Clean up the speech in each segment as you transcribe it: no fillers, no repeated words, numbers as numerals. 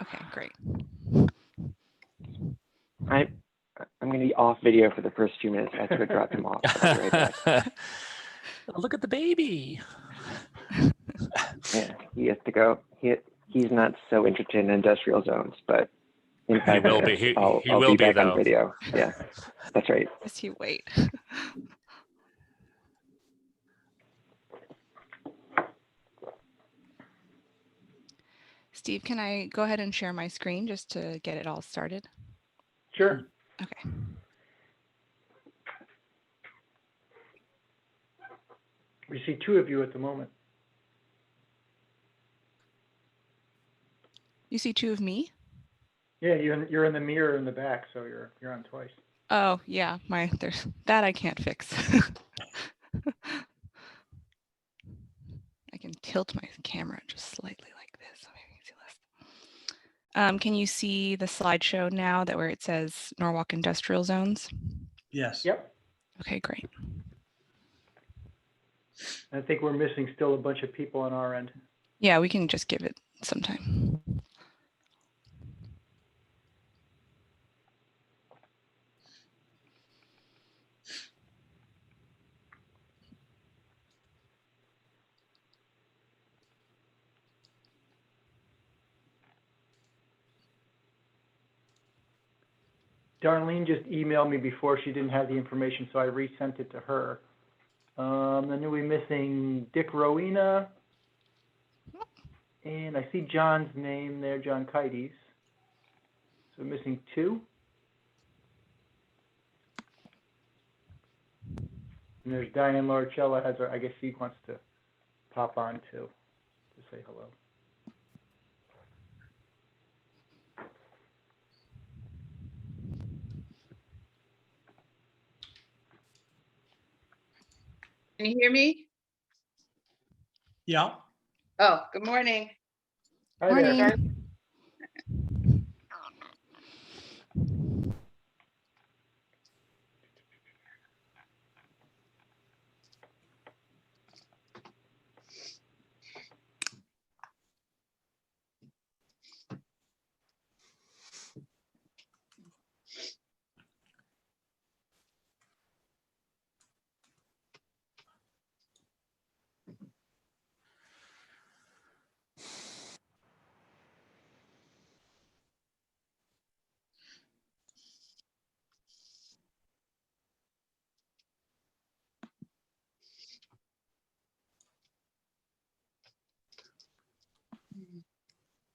Okay, great. I'm going to be off video for the first few minutes. I have to go drop him off. But I'll be right back. Look at the baby. Yeah, he has to go. He's not so interested in industrial zones, but in 5 will minutes, be. I'll will be be back though. on video. Yeah, that's right. Yes, you wait. Steve, can I go ahead and share my screen just to get it all started? Sure. Okay. We see two of you at the moment. You see two of me? Yeah, you're in the mirror in the back, so you're on twice. Oh, yeah, there's that I can't fix. I can tilt my camera just slightly like this so maybe you can see less. Can you see the slideshow now where it says Norwalk Industrial Zones? Yes. Yep. Okay, great. I think we're missing still a bunch of people on our end. Yeah, we can just give it some time. Darlene just emailed me before. She didn't have the information, so I resent it to her. Then we're missing Dick Rowena. And I see John's name there, John Kites. So we're missing two. And there's Diane Larcella has her, I guess she wants to pop on too, to say hello. Can you hear me? Yeah. Oh, good morning. Hi Morning. there.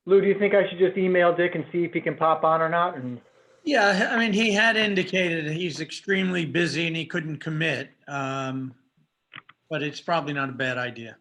Lou, do you think I should just email Dick and see if he can pop on or not? And Yeah, I mean, he had indicated that he's extremely busy and he couldn't commit, but it's probably not a bad idea.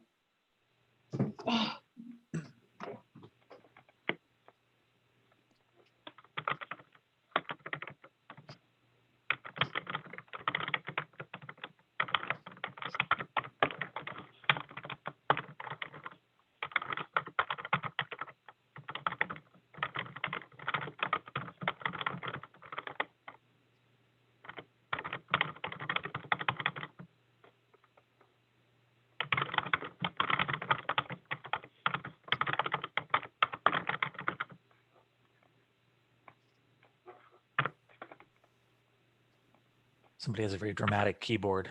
Somebody has a very dramatic keyboard.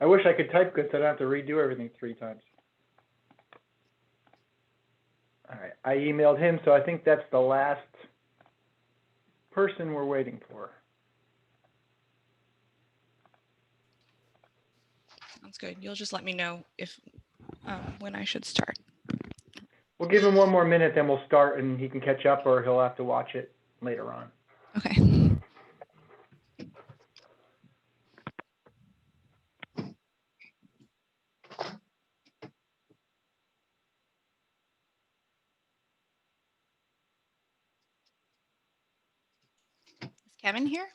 I wish I could type good so I don't have to redo everything 3 times. All right, I emailed him, so I think that's the last person we're waiting for. Sounds good. You'll just let me know if when I should start. We'll give him 1 more minute, then we'll start, and he can catch up, or he'll have to watch it later on. Okay. Is Kevin here?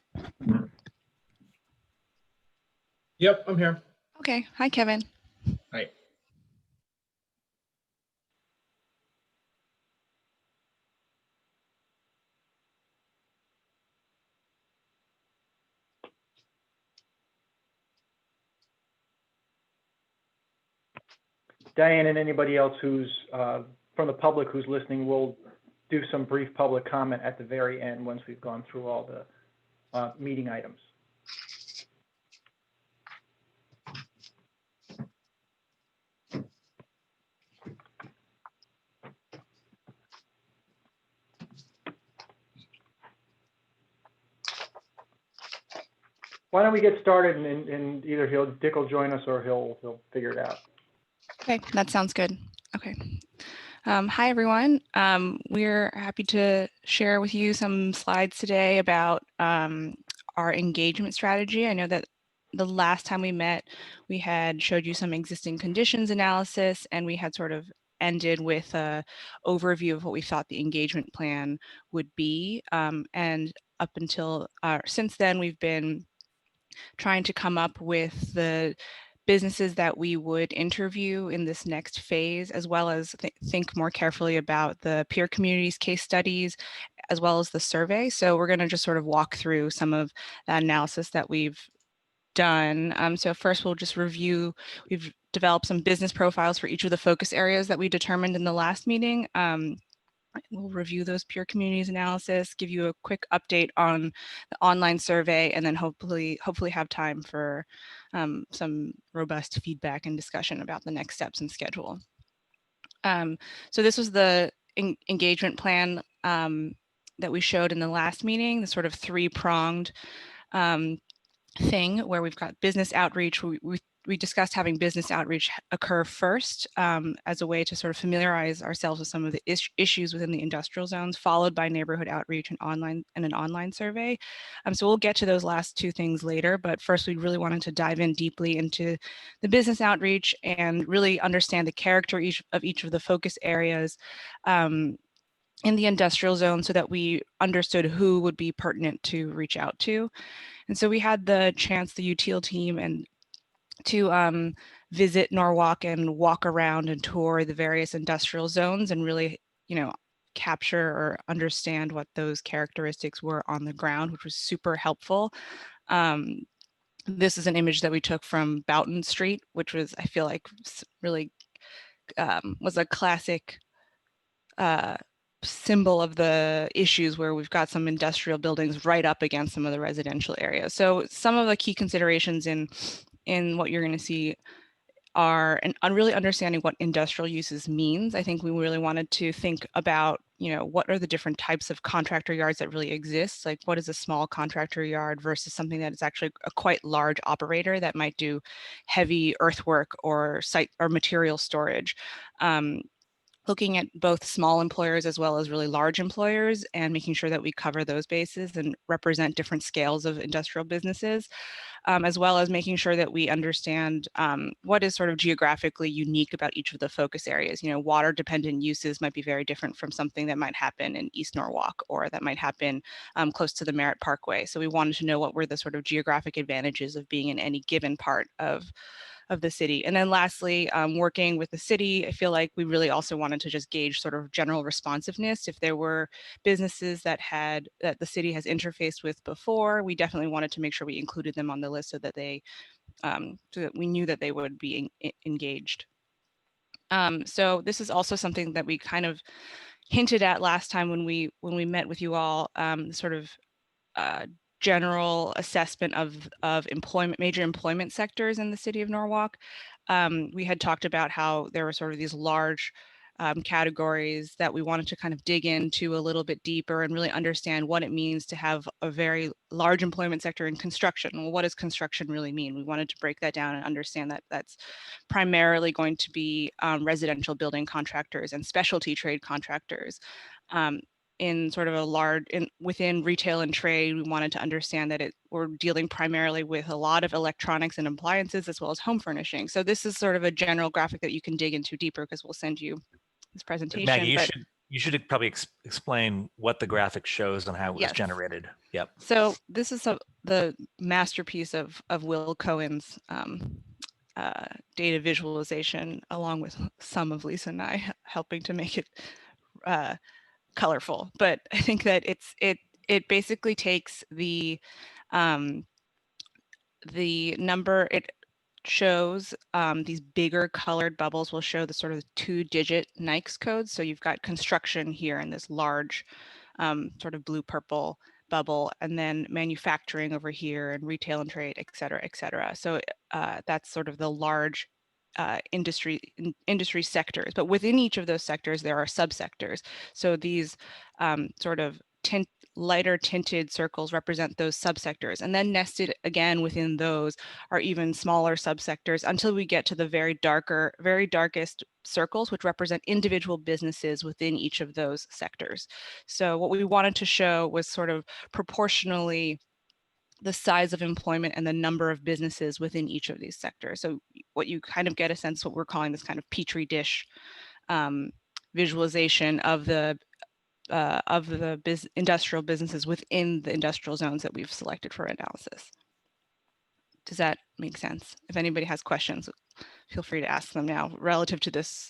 Yep, I'm here. Okay. Hi, Kevin. Hi. Diane and anybody else who's from the public who's listening, we'll do some brief public comment at the very end once we've gone through all the meeting items. Why don't we get started, and either Dick will join us or he'll figure it out. Okay, that sounds good. Okay. Hi, everyone. We're happy to share with you some slides today about our engagement strategy. I know that the last time we met, we had showed you some existing conditions analysis, and we had sort of ended with a overview of what we thought the engagement plan would be. And up until since then, we've been trying to come up with the businesses that we would interview in this next phase, as well as think more carefully about the peer communities case studies, as well as the survey. So we're going to just sort of walk through some of that analysis that we've done. So first we'll just review, we've developed some business profiles for each of the focus areas that we determined in the last meeting. We'll review those peer communities analysis, give you a quick update on the online survey, and then hopefully have time for some robust feedback and discussion about the next steps and schedule. So this was the engagement plan that we showed in the last meeting, the sort of three-pronged thing where we've got business outreach. We discussed having business outreach occur first as a way to sort of familiarize ourselves with some of the issues within the industrial zones, followed by neighborhood outreach and an online survey. So we'll get to those last two things later, but first we really wanted to dive in deeply into the business outreach and really understand the character of each of the focus areas in the industrial zone so that we understood who would be pertinent to reach out to. And so we had the chance, the UTIL team, and to visit Norwalk and walk around and tour the various industrial zones and really, capture or understand what those characteristics were on the ground, which was super helpful. This is an image that we took from Boughton Street, which was, I feel like, really was a classic symbol of the issues where we've got some industrial buildings right up against some of the residential areas. So some of the key considerations in what you're going to see are really understanding what industrial uses means. I think we really wanted to think about, what are the different types of contractor yards that really exist? Like, what is a small contractor yard versus something that is actually a quite large operator that might do heavy earthwork or site or material storage. Looking at both small employers as well as really large employers and making sure that we cover those bases and represent different scales of industrial businesses, as well as making sure that we understand what is sort of geographically unique about each of the focus areas. Water dependent uses might be very different from something that might happen in East Norwalk or that might happen close to the Merritt Parkway. So we wanted to know what were the sort of geographic advantages of being in any given part of the city. And then lastly, working with the city, I feel like we really also wanted to just gauge sort of general responsiveness. If there were businesses that the city has interfaced with before, we definitely wanted to make sure we included them on the list so that so that we knew that they would be engaged. So this is also something that we kind of hinted at last time when we met with you all, sort of general assessment of major employment sectors in the city of Norwalk. We had talked about how there were sort of these large categories that we wanted to kind of dig into a little bit deeper and really understand what it means to have a very large employment sector in construction. Well, what does construction really mean? We wanted to break that down and understand that that's primarily going to be residential building contractors and specialty trade contractors. In sort of within retail and trade, we wanted to understand that we're dealing primarily with a lot of electronics and appliances as well as home furnishing. So this is sort of a general graphic that you can dig into deeper because we'll send you this presentation. Maggie, you should probably explain what the graphic shows and how it was generated. Yep. So this is the masterpiece of Will Cohen's data visualization, along with some of Lisa and I helping to make it colorful. But I think that it basically takes the number, shows, these bigger colored bubbles will show the sort of 2-digit NAICS codes. So you've got construction here in this large sort of blue-purple bubble, and then manufacturing over here, and retail and trade, et cetera, et cetera. So that's sort of the large industry sectors. But within each of those sectors, there are subsectors. So these sort of lighter tinted circles represent those subsectors, and then nested again within those are even smaller subsectors until we get to the very darkest circles, which represent individual businesses within each of those sectors. So what we wanted to show was sort of proportionally the size of employment and the number of businesses within each of these sectors. So what you kind of get a sense, what we're calling this kind of petri dish visualization of the industrial businesses within the industrial zones that we've selected for analysis. Does that make sense? If anybody has questions, feel free to ask them now relative to this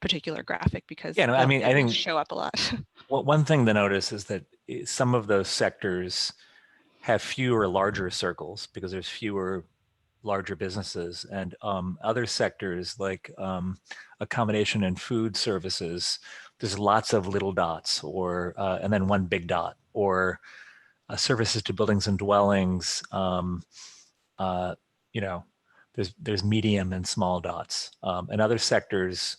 particular graphic, because Yeah, no, I mean, I think show up a lot. one thing to notice is that some of those sectors have fewer larger circles because there's fewer larger businesses, and other sectors like accommodation and food services, there's lots of little dots, or and then one big dot, or services to buildings and dwellings. You know, there's medium and small dots. And other sectors,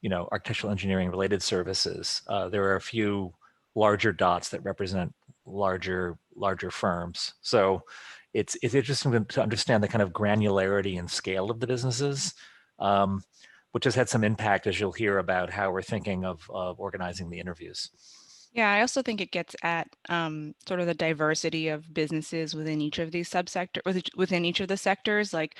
you know, architectural engineering related services, there are a few larger dots that represent larger firms. So it's interesting to understand the kind of granularity and scale of the businesses, which has had some impact, as you'll hear, about how we're thinking of organizing the interviews. Yeah, I also think it gets at sort of the diversity of businesses within each of these within each of the sectors. Like,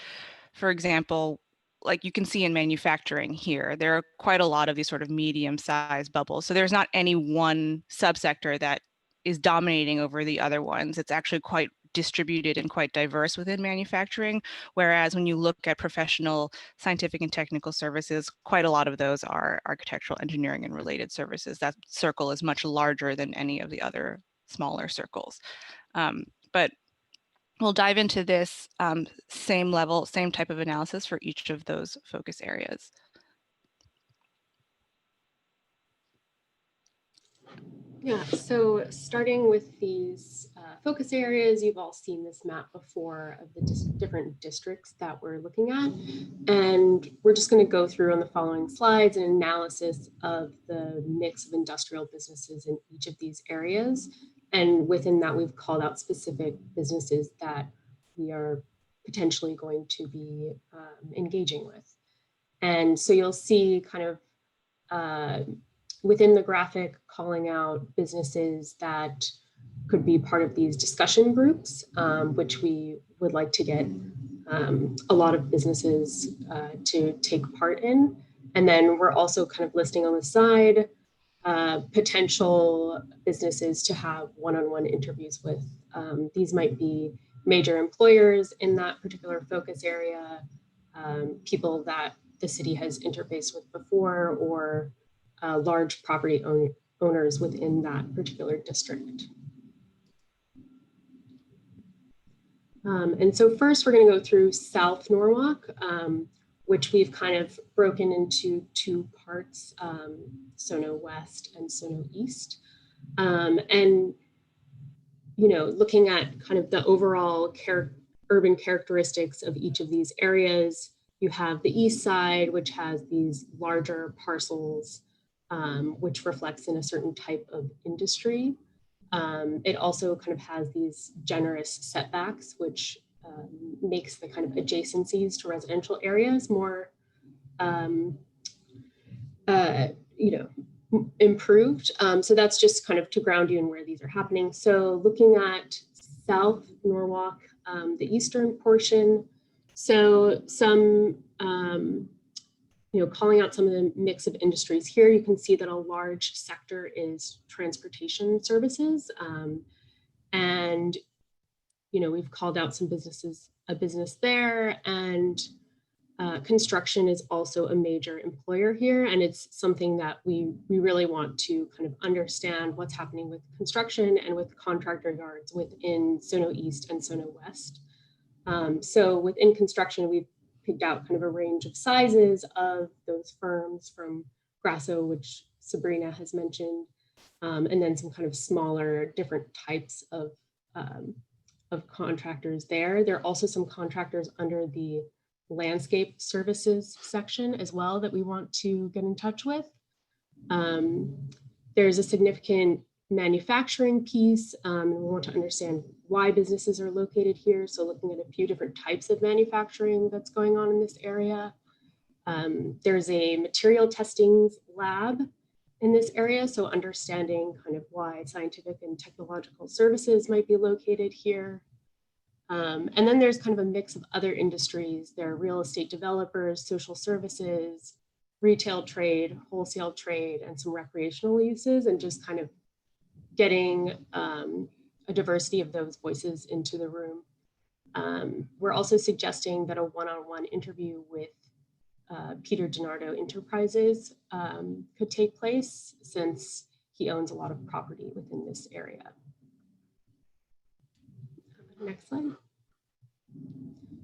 for example, like you can see in manufacturing here, there are quite a lot of these sort of medium-sized bubbles. So there's not any one subsector that is dominating over the other ones. It's actually quite distributed and quite diverse within manufacturing. Whereas when you look at professional, scientific, and technical services, quite a lot of those are architectural, engineering, and related services. That circle is much larger than any of the other smaller circles. But we'll dive into this same type of analysis for each of those focus areas. Yeah, so starting with these focus areas, you've all seen this map before of the different districts that we're looking at. And we're just going to go through on the following slides an analysis of the mix of industrial businesses in each of these areas. And within that, we've called out specific businesses that we are potentially going to be engaging with. And so you'll see kind of within the graphic calling out businesses that could be part of these discussion groups, which we would like to get a lot of businesses to take part in. And then we're also kind of listing on the side potential businesses to have one-on-one interviews with. These might be major employers in that particular focus area, people that the city has interfaced with before, or large property owners within that particular district. And so first we're going to go through South Norwalk, which we've kind of broken into two parts, Sono West and Sono East. And, you know, looking at kind of the overall urban characteristics of each of these areas, you have the east side, which has these larger parcels, which reflects in a certain type of industry. It also kind of has these generous setbacks, which makes the kind of adjacencies to residential areas more, you know, improved. So that's just kind of to ground you in where these are happening. So looking at South Norwalk, the eastern portion, so some, you know, calling out some of the mix of industries here, you can see that a large sector is transportation services. And, you know, we've called out some businesses, a business there, and construction is also a major employer here. And it's something that we really want to kind of understand what's happening with construction and with contractor yards within Sono East and Sono West. So within construction, we've picked out kind of a range of sizes of those firms, from Grasso, which Sabrina has mentioned, and then some kind of smaller different types of contractors there. There are also some contractors under the landscape services section as well that we want to get in touch with. There's a significant manufacturing piece, and we want to understand why businesses are located here. So looking at a few different types of manufacturing that's going on in this area. There's a material testing lab in this area, so understanding kind of why scientific and technological services might be located here. And then there's kind of a mix of other industries. There are real estate developers, social services, retail trade, wholesale trade, and some recreational uses, and just kind of getting a diversity of those voices into the room. We're also suggesting that a one-on-one interview with Peter DiNardo Enterprises could take place, since he owns a lot of property within this area. Next slide.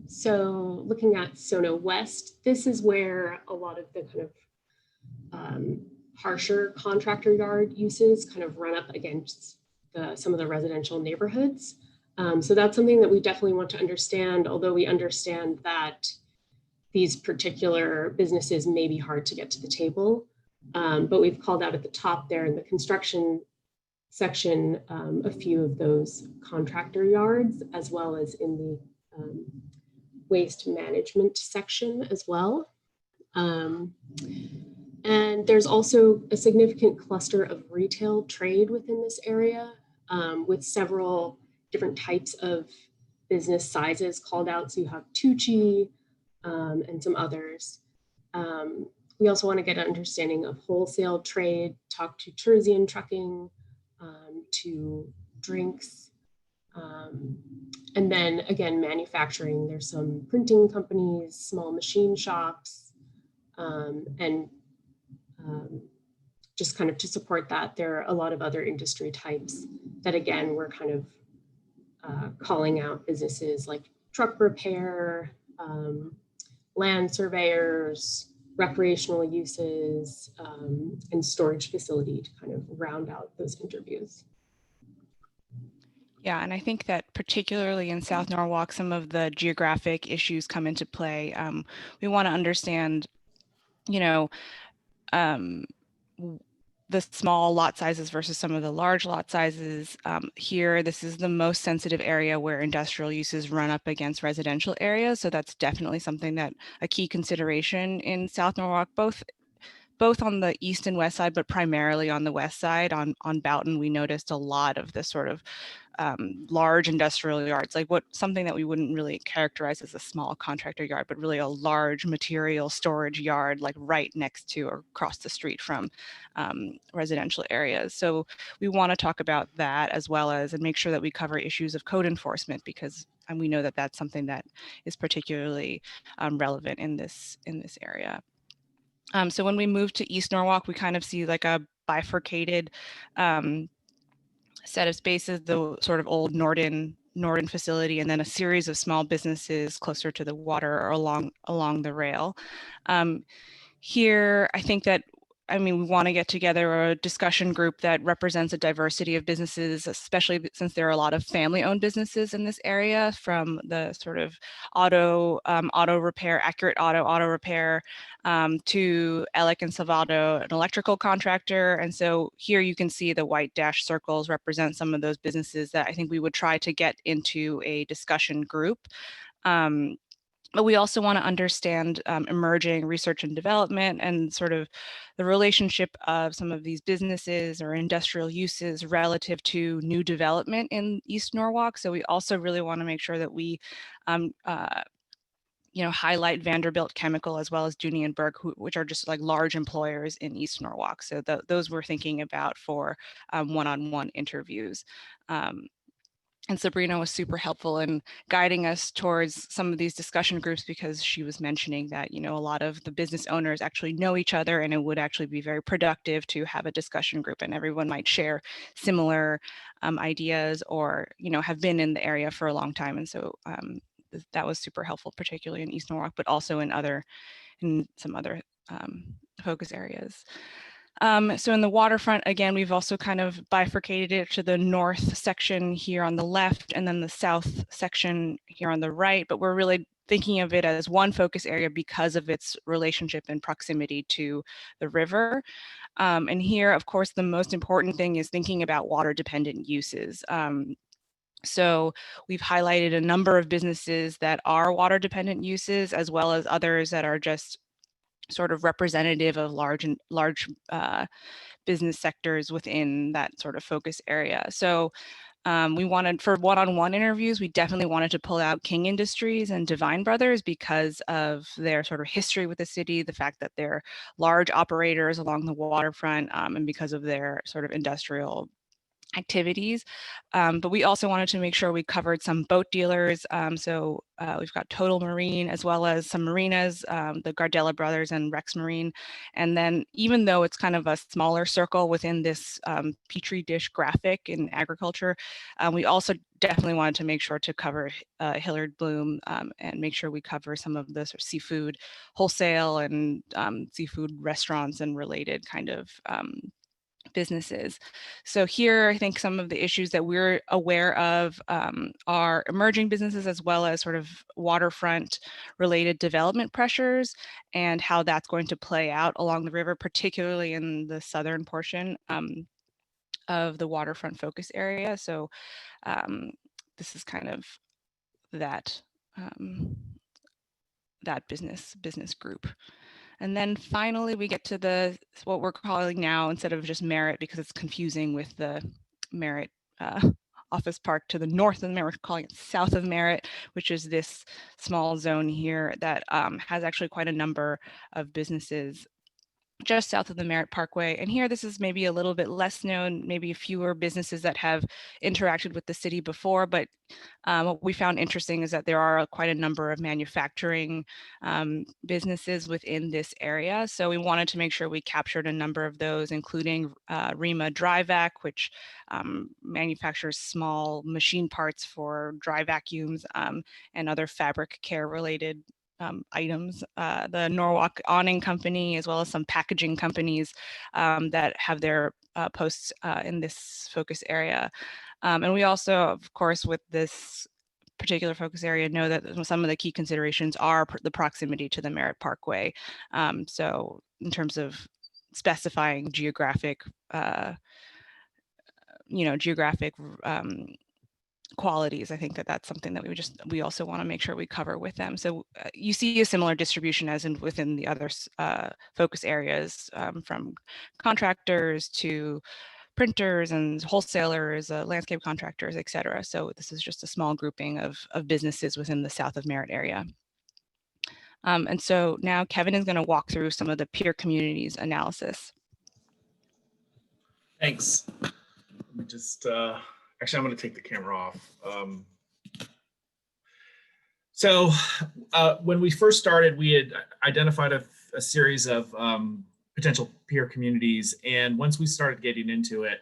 So looking at Sono West, this is where a lot of the kind of harsher contractor yard uses kind of run up against some of the residential neighborhoods. So that's something that we definitely want to understand, although we understand that these particular businesses may be hard to get to the table. But we've called out at the top there in the construction section a few of those contractor yards, as well as in the waste management section as well. And there's also a significant cluster of retail trade within this area, with several different types of business sizes called out. So you have Tucci and some others. We also want to get an understanding of wholesale trade, talk to Terzian trucking, to drinks. And then again, manufacturing, there's some printing companies, small machine shops, and just kind of to support that, there are a lot of other industry types that, again, we're kind of calling out businesses like truck repair, land surveyors, recreational uses, and storage facility to kind of round out those interviews. Yeah, and I think that particularly in South Norwalk, some of the geographic issues come into play. We want to understand, you know, the small lot sizes versus some of the large lot sizes. Here, this is the most sensitive area where industrial uses run up against residential areas. So that's definitely something that a key consideration in South Norwalk, both on the east and west side, but primarily on the west side. On Boughton, we noticed a lot of the sort of large industrial yards, like something that we wouldn't really characterize as a small contractor yard, but really a large material storage yard, like right next to or across the street from residential areas. So we want to talk about that, as well as and make sure that we cover issues of code enforcement, because we know that that's something that is particularly relevant in this area. So when we move to East Norwalk, we kind of see like a bifurcated set of spaces, the sort of old Norden facility, and then a series of small businesses closer to the water or along the rail. Here, I think that, we want to get together a discussion group that represents a diversity of businesses, especially since there are a lot of family-owned businesses in this area, from the sort of auto repair, Accurate Auto repair, to Alec and Salvato, an electrical contractor. And so here you can see the white dash circles represent some of those businesses that I think we would try to get into a discussion group. But we also want to understand emerging research and development and sort of the relationship of some of these businesses or industrial uses relative to new development in East Norwalk. So we also really want to make sure that we highlight Vanderbilt Chemical as well as Dooney and Burke, which are just like large employers in East Norwalk. So those we're thinking about for one-on-one interviews. And Sabrina was super helpful in guiding us towards some of these discussion groups, because she was mentioning that, a lot of the business owners actually know each other, and it would actually be very productive to have a discussion group, and everyone might share similar ideas or, have been in the area for a long time. And so that was super helpful, particularly in East Norwalk, but also in some other focus areas. So in the waterfront, again, we've also kind of bifurcated it to the north section here on the left and then the south section here on the right, but we're really thinking of it as one focus area because of its relationship and proximity to the river. And here, of course, the most important thing is thinking about water dependent uses. So we've highlighted a number of businesses that are water dependent uses, as well as others that are just sort of representative of large business sectors within that sort of focus area. So we wanted, for one-on-one interviews, we definitely wanted to pull out King Industries and Divine Brothers because of their sort of history with the city, the fact that they're large operators along the waterfront, and because of their sort of industrial activities. But we also wanted to make sure we covered some boat dealers. So we've got Total Marine as well as some marinas, the Gardella Brothers and Rex Marine. And then even though it's kind of a smaller circle within this Petri dish graphic in agriculture, we also definitely wanted to make sure to cover Hillard Bloom and make sure we cover some of the sort of seafood wholesale and seafood restaurants and related kind of businesses. So here, I think some of the issues that we're aware of are emerging businesses as well as sort of waterfront related development pressures and how that's going to play out along the river, particularly in the southern portion of the waterfront focus area. So this is kind of that that business group. And then finally, we get to what we're calling now, instead of just Merritt, because it's confusing with the Merritt Office Park to the north of Merritt, we're calling it south of Merritt, which is this small zone here that has actually quite a number of businesses just south of the Merritt Parkway. And here, this is maybe a little bit less known, maybe fewer businesses that have interacted with the city before, but what we found interesting is that there are quite a number of manufacturing businesses within this area. So we wanted to make sure we captured a number of those, including Rima Dry Vac, which manufactures small machine parts for dry vacuums and other fabric care related items, the Norwalk Awning Company, as well as some packaging companies that have their posts in this focus area. And we also, of course, with this particular focus area, know that some of the key considerations are the proximity to the Merritt Parkway. So in terms of specifying geographic, geographic qualities, I think that that's something that we also want to make sure we cover with them. So you see a similar distribution as within the other focus areas, from contractors to printers and wholesalers, landscape contractors, et cetera. So this is just a small grouping of businesses within the south of Merritt area. And so now Kevin is going to walk through some of the peer communities analysis. Thanks. Let me just, actually, I'm going to take the camera off. So when we first started, we had identified a series of potential peer communities. And once we started getting into it,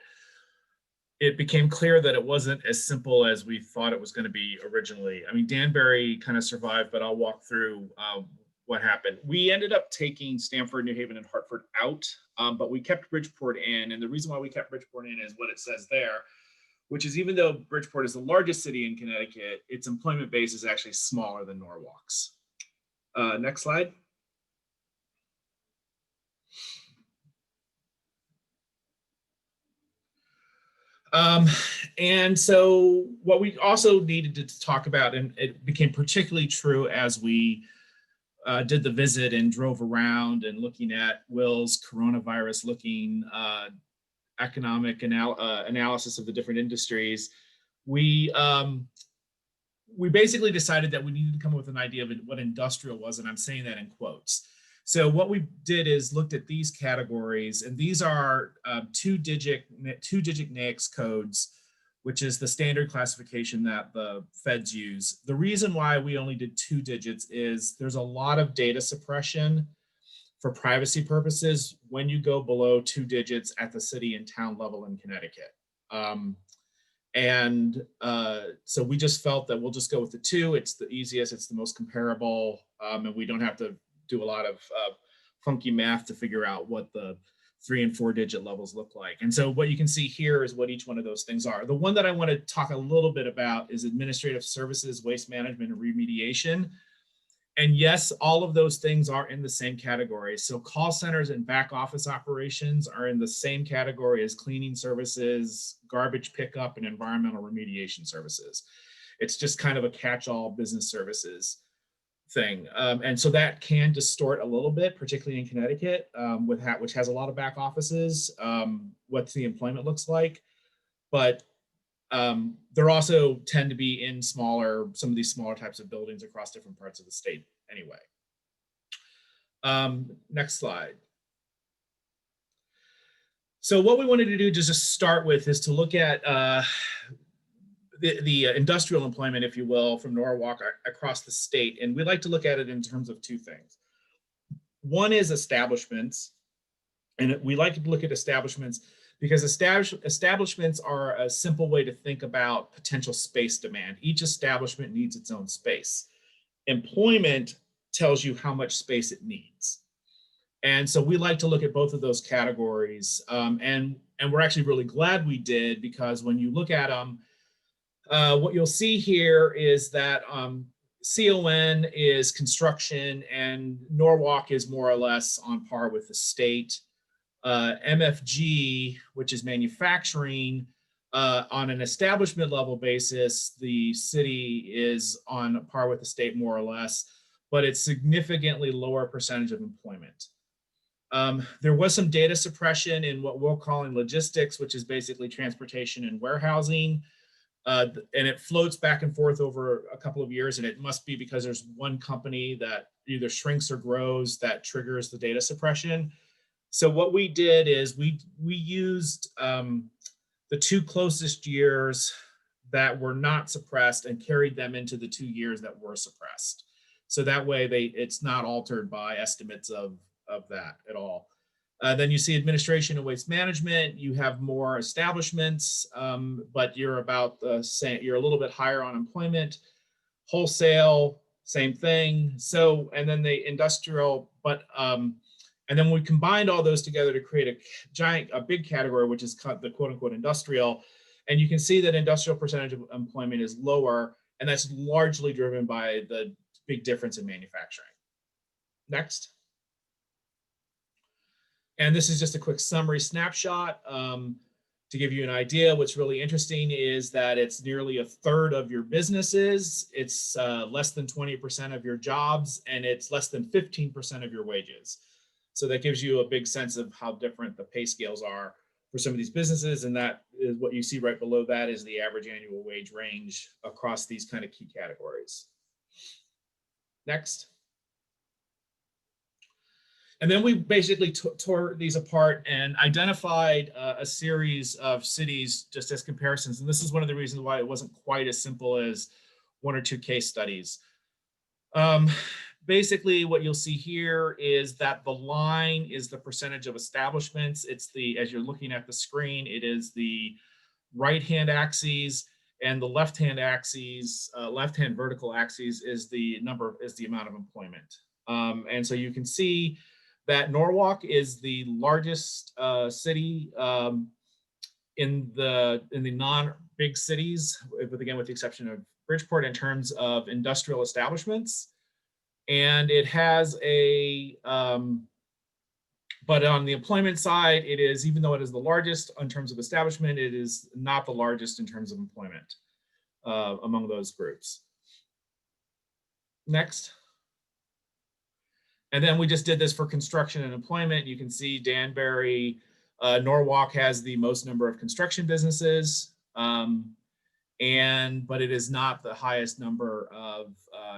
it became clear that it wasn't as simple as we thought it was going to be originally. I mean, Danbury kind of survived, but I'll walk through what happened. We ended up taking Stamford, New Haven, and Hartford out, but we kept Bridgeport in. And the reason why we kept Bridgeport in is what it says there, which is even though Bridgeport is the largest city in Connecticut, its employment base is actually smaller than Norwalk's. Next slide. And so what we also needed to talk about, and it became particularly true as we did the visit and drove around and looking at Will's coronavirus looking economic analysis of the different industries, we basically decided that we needed to come up with an idea of what industrial was, and I'm saying that in quotes. So what we did is looked at these categories, and these are two-digit NAICS codes, which is the standard classification that the feds use. The reason why we only did 2 digits is there's a lot of data suppression for privacy purposes when you go below 2 digits at the city and town level in Connecticut. And so we just felt that we'll just go with the 2. It's the easiest, it's the most comparable, and we don't have to do a lot of funky math to figure out what the 3 and 4 digit levels look like. And so what you can see here is what each one of those things are. The one that I want to talk a little bit about is administrative services, waste management, and remediation. And yes, all of those things are in the same category. So call centers and back office operations are in the same category as cleaning services, garbage pickup, and environmental remediation services. It's just kind of a catch-all business services thing. And so that can distort a little bit, particularly in Connecticut, which has a lot of back offices, what the employment looks like. But there also tend to be in some of these smaller types of buildings across different parts of the state anyway. Next slide. So what we wanted to do just start with is to look at the industrial employment, if you will, from Norwalk across the state. And we like to look at it in terms of 2 things. One is establishments. And we like to look at establishments because establishments are a simple way to think about potential space demand. Each establishment needs its own space. Employment tells you how much space it needs. And so we like to look at both of those categories. And we're actually really glad we did, because when you look at them, what you'll see here is that CON is construction and Norwalk is more or less on par with the state. MFG, which is manufacturing, on an establishment level basis, the city is on par with the state more or less, but it's significantly lower percentage of employment. There was some data suppression in what we're calling logistics, which is basically transportation and warehousing. And it floats back and forth over a couple of years, and it must be because there's one company that either shrinks or grows that triggers the data suppression. So what we did is we used the 2 closest years that were not suppressed and carried them into the 2 years that were suppressed. So that way it's not altered by estimates of that at all. Then you see administration and waste management. You have more establishments, but you're about the same. You're a little bit higher on employment. Wholesale, same thing. So, and then the industrial, but and then we combined all those together to create a big category, which is the quote unquote industrial. And you can see that industrial percentage of employment is lower, and that's largely driven by the big difference in manufacturing. Next. And this is just a quick summary snapshot to give you an idea. What's really interesting is that it's nearly 1/3 of your businesses, it's less than 20% of your jobs, and it's less than 15% of your wages. So that gives you a big sense of how different the pay scales are for some of these businesses. And that is what you see right below that is the average annual wage range across these kind of key categories. Next. And then we basically tore these apart and identified a series of cities just as comparisons. And this is one of the reasons why it wasn't quite as simple as 1 or 2 case studies. Basically, what you'll see here is that the line is the percentage of establishments. It's as you're looking at the screen, it is the right-hand axis, and the left-hand axis, left-hand vertical axis is the amount of employment. And so you can see that Norwalk is the largest city in the non-big cities, but again, with the exception of Bridgeport, in terms of industrial establishments. And it has but on the employment side, it is, even though it is the largest in terms of establishment, it is not the largest in terms of employment among those groups. Next. And then we just did this for construction and employment. You can see Danbury, Norwalk has the most number of construction businesses, but it is not the highest number of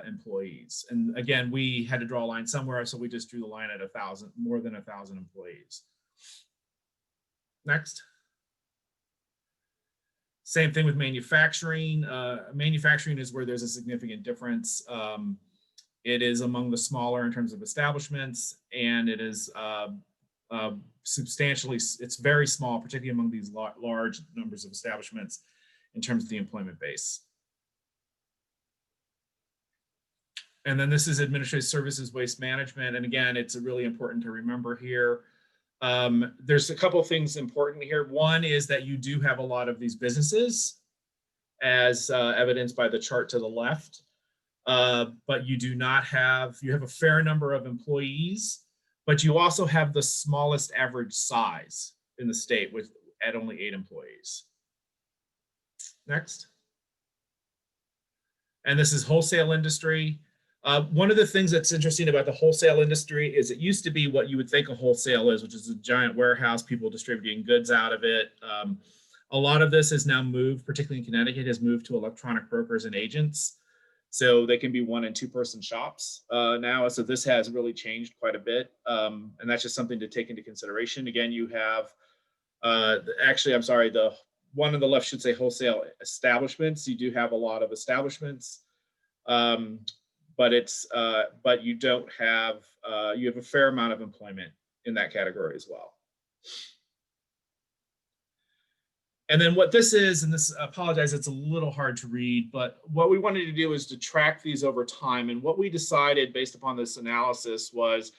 employees. And again, we had to draw a line somewhere, so we just drew the line at 1,000, more than 1,000 employees. Next. Same thing with manufacturing. Manufacturing is where there's a significant difference. It is among the smaller in terms of establishments, and it is substantially, it's very small, particularly among these large numbers of establishments. in terms of the employment base. And then this is administrative services, waste management. And again, it's really important to remember here. There's a couple of things important here. One is that you do have a lot of these businesses, as evidenced by the chart to the left. But you do not have, you have a fair number of employees, but you also have the smallest average size in the state at only 8 employees. Next. And this is wholesale industry. One of the things that's interesting about the wholesale industry is it used to be what you would think a wholesale is, which is a giant warehouse, people distributing goods out of it. A lot of this has now moved, particularly in Connecticut, has moved to electronic brokers and agents. So they can be 1- and 2-person shops now. So this has really changed quite a bit. And that's just something to take into consideration. Again, you have, actually, I'm sorry, the one on the left should say wholesale establishments. You do have a lot of establishments. But you don't have, you have a fair amount of employment in that category as well. And then what this is, and this, I apologize, it's a little hard to read, but what we wanted to do is to track these over time. And what we decided based upon this analysis was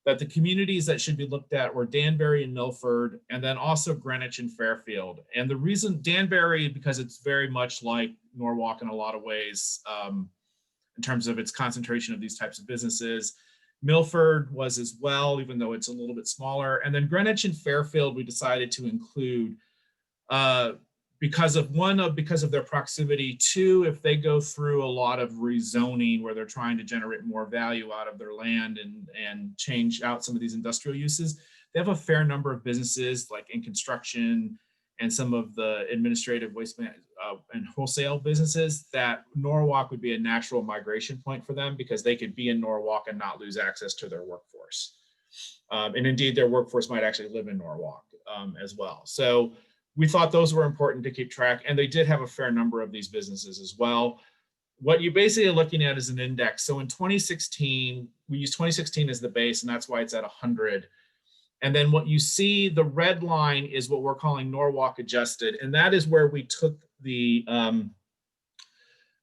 that the communities that should be looked at were Danbury and Milford, and then also Greenwich and Fairfield. And the reason Danbury, because it's very much like Norwalk in a lot of ways, in terms of its concentration of these types of businesses. Milford was as well, even though it's a little bit smaller. And then Greenwich and Fairfield, we decided to include because of their proximity. 2, if they go through a lot of rezoning where they're trying to generate more value out of their land and change out some of these industrial uses, they have a fair number of businesses like in construction and some of the administrative waste and wholesale businesses that Norwalk would be a natural migration point for them because they could be in Norwalk and not lose access to their workforce. And indeed, their workforce might actually live in Norwalk as well. So we thought those were important to keep track, and they did have a fair number of these businesses as well. What you basically are looking at is an index. So in 2016, we use 2016 as the base, and that's why it's at 100. And then what you see, the red line is what we're calling Norwalk adjusted. And that is where we took the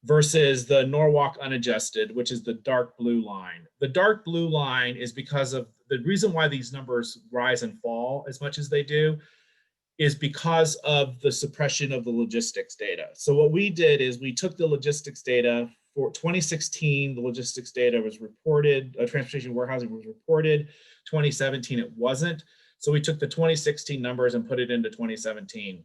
versus the Norwalk unadjusted, which is the dark blue line. The dark blue line is because of the reason why these numbers rise and fall as much as they do is because of the suppression of the logistics data. So what we did is we took the logistics data for 2016, the logistics data was reported, transportation warehousing was reported. 2017, it wasn't. So we took the 2016 numbers and put it into 2017.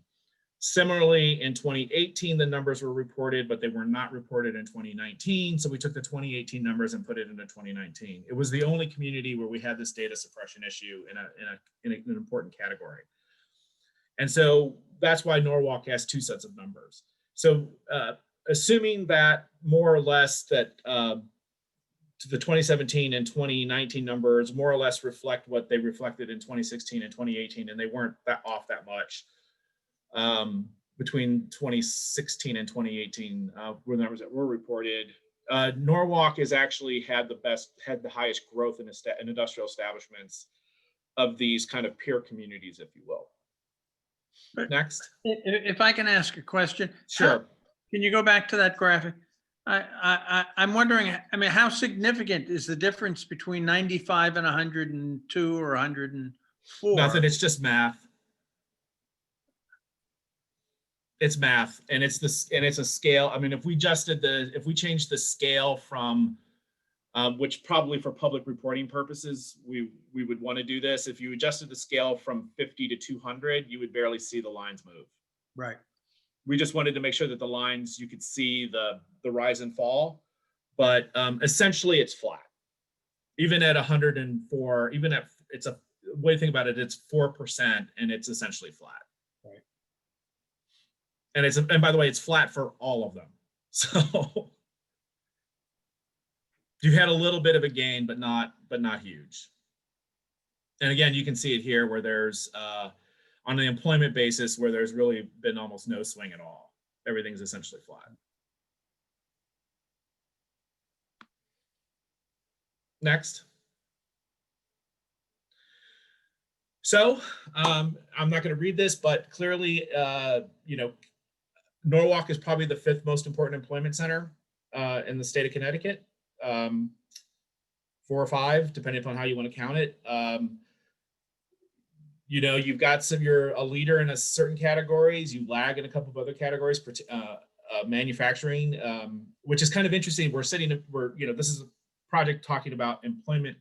Similarly, in 2018, the numbers were reported, but they were not reported in 2019. So we took the 2018 numbers and put it into 2019. It was the only community where we had this data suppression issue in an important category. And so that's why Norwalk has 2 sets of numbers. So assuming that more or less that the 2017 and 2019 numbers more or less reflect what they reflected in 2016 and 2018, and they weren't that off that much between 2016 and 2018 were the numbers that were reported. Norwalk has actually had the highest growth in industrial establishments of these kind of peer communities, if you will. Next. If I can ask a question. Sure. Can you go back to that graphic? I'm wondering, I mean, how significant is the difference between 95 and 102 or 104? Nothing, it's just math. It's math, and it's a scale. I mean, if we changed the scale from, which probably for public reporting purposes, we would want to do this. If you adjusted the scale from 50 to 200, you would barely see the lines move. Right. We just wanted to make sure that the lines, you could see the rise and fall, but essentially it's flat. Even at 104, even at, it's a way to think about it, it's 4% and it's essentially flat. Right. And by the way, it's flat for all of them. So you had a little bit of a gain, but not huge. And again, you can see it here where there's, on an employment basis, where there's really been almost no swing at all. Everything's essentially flat. Next. So I'm not going to read this, but clearly, Norwalk is probably the 5th most important employment center in the state of Connecticut. 4 or 5, depending upon how you want to count it. You know, you've got you're a leader in a certain categories, you lag in a couple of other categories, manufacturing, which is kind of interesting. This is a project talking about employment,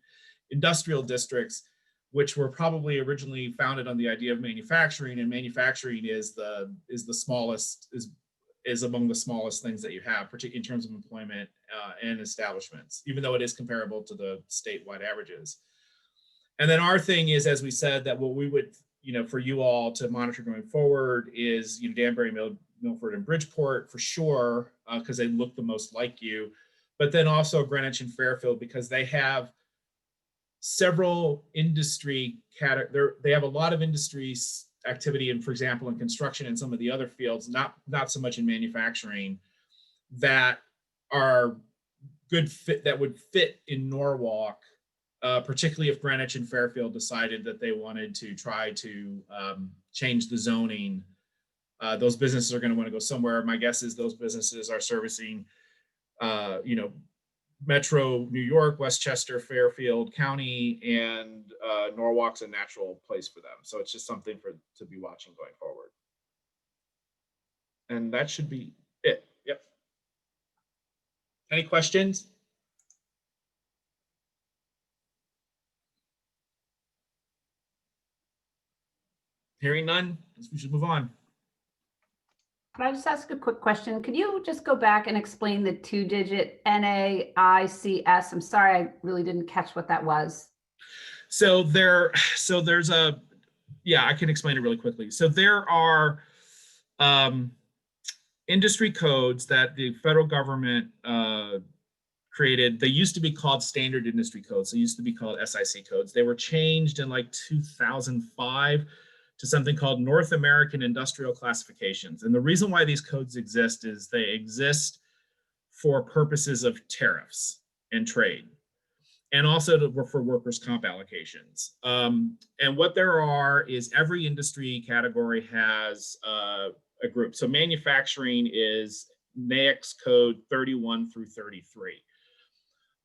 industrial districts, which were probably originally founded on the idea of manufacturing, and manufacturing is the smallest, is among the smallest things that you have, particularly in terms of employment and establishments, even though it is comparable to the statewide averages. And then our thing is, as we said, that what we would, for you all to monitor going forward is, Danbury, Milford, and Bridgeport for sure, because they look the most like you, but then also Greenwich and Fairfield, because they have several industry they have a lot of industries activity, and for example, in construction and some of the other fields, not so much in manufacturing, that are good fit, that would fit in Norwalk. Particularly if Greenwich and Fairfield decided that they wanted to try to change the zoning, those businesses are going to want to go somewhere. My guess is those businesses are servicing, Metro New York, Westchester, Fairfield County, and Norwalk's a natural place for them. So it's just something to be watching going forward. And that should be it. Yep. Any questions? Hearing none, we should move on. Can I just ask a quick question? Could you just go back and explain the 2-digit NAICS? I'm sorry, I really didn't catch what that was. So there's a, I can explain it really quickly. So there are industry codes that the federal government created. They used to be called standard industry codes. They used to be called SIC codes. They were changed in like 2005 to something called North American Industrial Classifications. And the reason why these codes exist is they exist for purposes of tariffs and trade, and also for workers' comp allocations. And what there are is every industry category has a group. So manufacturing is NAICS code 31 through 33,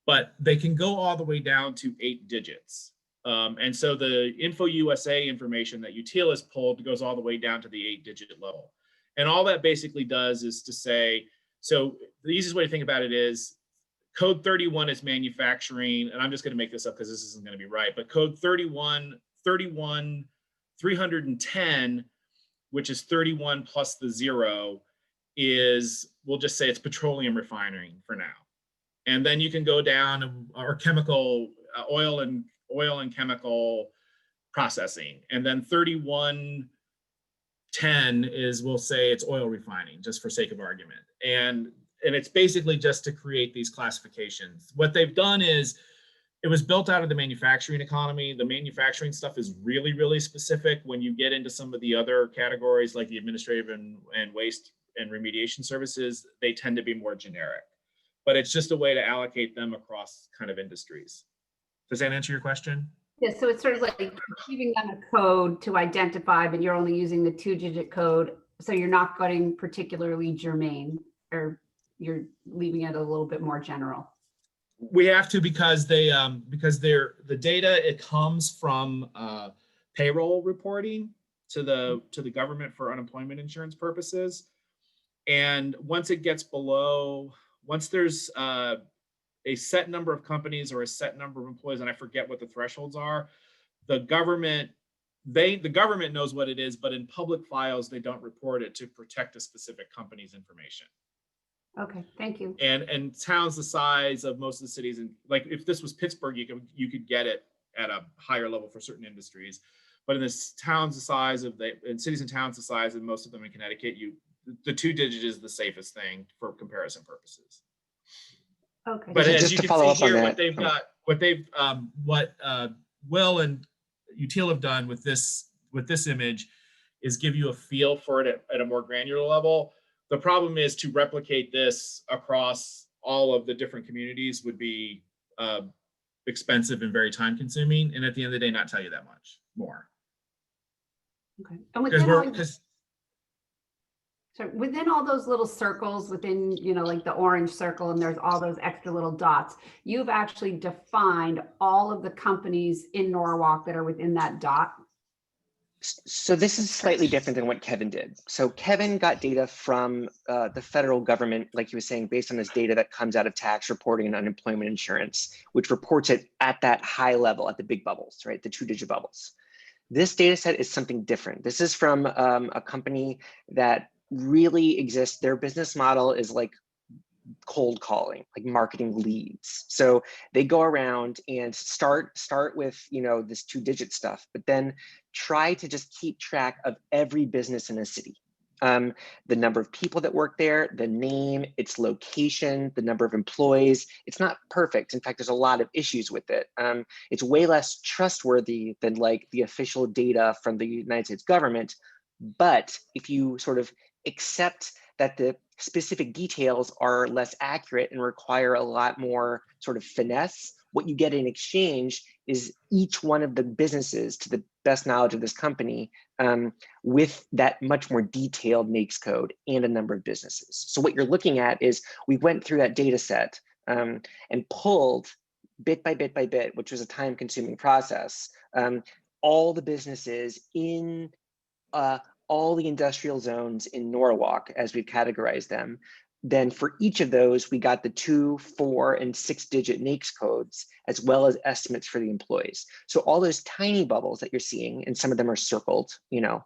but they can go all the way down to 8 digits. And so the Info USA information that UTIL has pulled goes all the way down to the 8-digit level. And all that basically does is to say, so the easiest way to think about it is code 31 is manufacturing, and I'm just going to make this up because this isn't going to be right, but code 310, which is 31 plus the 0, is, we'll just say it's petroleum refining for now. And then you can go down, or chemical, oil and chemical processing. And then 3110 is, we'll say it's oil refining, just for sake of argument. And it's basically just to create these classifications. What they've done is, it was built out of the manufacturing economy. The manufacturing stuff is really, really specific. When you get into some of the other categories, like the administrative and waste and remediation services, they tend to be more generic. But it's just a way to allocate them across kind of industries. Does that answer your question? Yeah, so it's sort of like giving them a code to identify, but you're only using the 2-digit code. So you're not getting particularly germane, or you're leaving it a little bit more general. We have to, because the data, it comes from payroll reporting to the government for unemployment insurance purposes. And once it gets below, once there's a set number of companies or a set number of employees, and I forget what the thresholds are, the government knows what it is, but in public files, they don't report it to protect a specific company's information. Okay, thank you. And towns the size of most of the cities, and like if this was Pittsburgh, you could get it at a higher level for certain industries. But in this towns the size of in cities and towns the size of most of them in Connecticut, the 2-digit is the safest thing for comparison purposes. Okay. But as Just you to can follow see up on here, that, what Will and UTIL have done with this image is give you a feel for it at a more granular level. The problem is, to replicate this across all of the different communities would be expensive and very time consuming, and at the end of the day, not tell you that much more. Okay. And within So within all those little circles, within, you know, like the orange circle, and there's all those extra little dots, you've actually defined all of the companies in Norwalk that are within that dot. So this is slightly different than what Kevin did. So Kevin got data from the federal government, like he was saying, based on this data that comes out of tax reporting and unemployment insurance, which reports it at that high level, at the big bubbles, right? The 2-digit bubbles. This data set is something different. This is from a company that really exists. Their business model is like cold calling, like marketing leads. So they go around and start with, you know, this 2-digit stuff, but then try to just keep track of every business in a city. The number of people that work there, the name, its location, the number of employees. It's not perfect. In fact, there's a lot of issues with it. It's way less trustworthy than like the official data from the United States government. But if you sort of accept that the specific details are less accurate and require a lot more sort of finesse, what you get in exchange is each one of the businesses, to the best knowledge of this company, with that much more detailed NAICS code and a number of businesses. So what you're looking at is we went through that data set and pulled bit by bit by bit, which was a time-consuming process, all the businesses in all the industrial zones in Norwalk, as we've categorized them. Then for each of those, we got the 2, 4, and 6-digit NAICS codes, as well as estimates for the employees. So all those tiny bubbles that you're seeing, and some of them are circled, you know,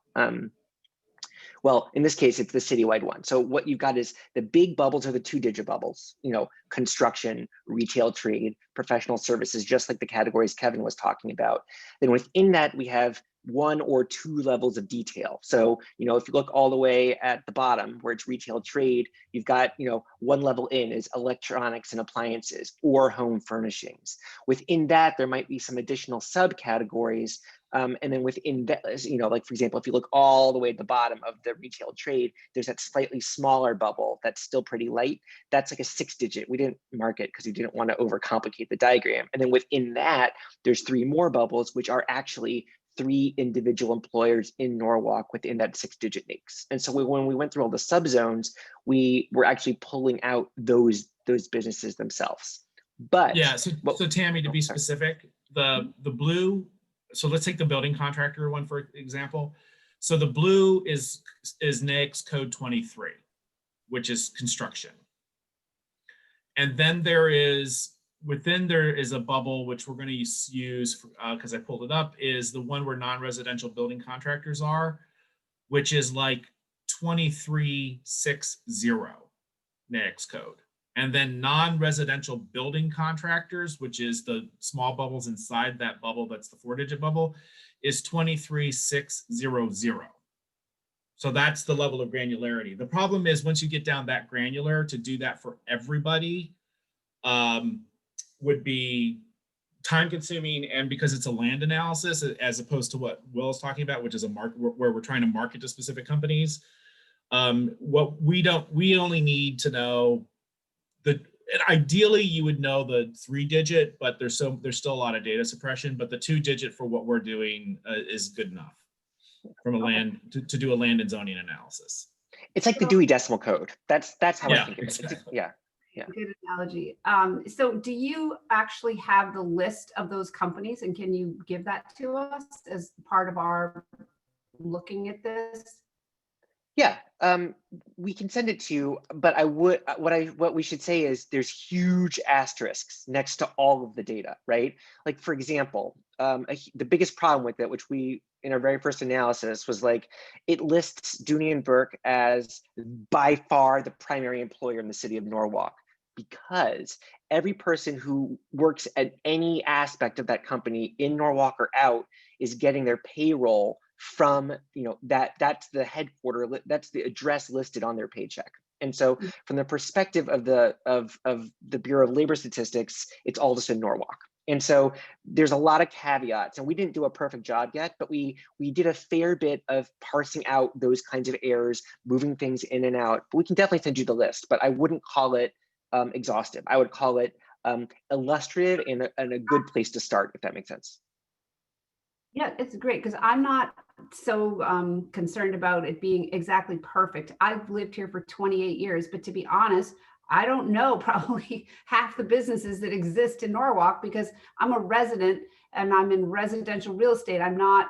well, in this case, it's the citywide one. So what you've got is the big bubbles are the 2-digit bubbles, you know, construction, retail, trade, professional services, just like the categories Kevin was talking about. Then within that, we have 1 or 2 levels of detail. So, you know, if you look all the way at the bottom where it's retail trade, you've got, you know, 1 level in is electronics and appliances or home furnishings. Within that, there might be some additional subcategories. And then within that, you know, like for example, if you look all the way at the bottom of the retail trade, there's that slightly smaller bubble that's still pretty light. That's like a 6-digit. We didn't mark it because we didn't want to overcomplicate the diagram. And then within that, there's 3 more bubbles, which are actually 3 individual employers in Norwalk within that 6-digit NAICS. And so when we went through all the subzones, we were actually pulling out those businesses themselves. But yeah, so Tammy, to be specific, the blue, so let's take the building contractor one for example. So the blue is NAICS code 23, which is construction. And then there is a bubble, which we're going to use because I pulled it up, is the one where non-residential building contractors are, which is like 2360 NAICS code. And then non-residential building contractors, which is the small bubbles inside that bubble, that's the 4-digit bubble, is 23600. So that's the level of granularity. The problem is once you get down that granular, to do that for everybody would be time consuming, and because it's a land analysis as opposed to what Will is talking about, which is a market where we're trying to market to specific companies. What we only need to know ideally you would know the 3-digit, but there's still a lot of data suppression, but the 2-digit for what we're doing is good enough from a land to do a land and zoning analysis. It's like the Dewey Decimal Code. That's how I think of it. Exactly. Yeah. Good analogy. So do you actually have the list of those companies, and can you give that to us as part of our looking at this? Yeah, we can send it to you, but what we should say is there's huge asterisks next to all of the data, right? Like for example, the biggest problem with it, which we in our very first analysis was like, it lists Dooney and Burke as by far the primary employer in the city of Norwalk, because every person who works at any aspect of that company in Norwalk or out is getting their payroll from, you know, that's the headquarter, that's the address listed on their paycheck. And so from the perspective of the Bureau of Labor Statistics, it's all just in Norwalk. And so there's a lot of caveats, and we didn't do a perfect job yet, but we did a fair bit of parsing out those kinds of errors, moving things in and out. But we can definitely send you the list, but I wouldn't call it exhaustive. I would call it illustrative and a good place to start, if that makes sense. Yeah, it's great because I'm not so concerned about it being exactly perfect. I've lived here for 28 years, but to be honest, I don't know probably half the businesses that exist in Norwalk because I'm a resident and I'm in residential real estate. I'm not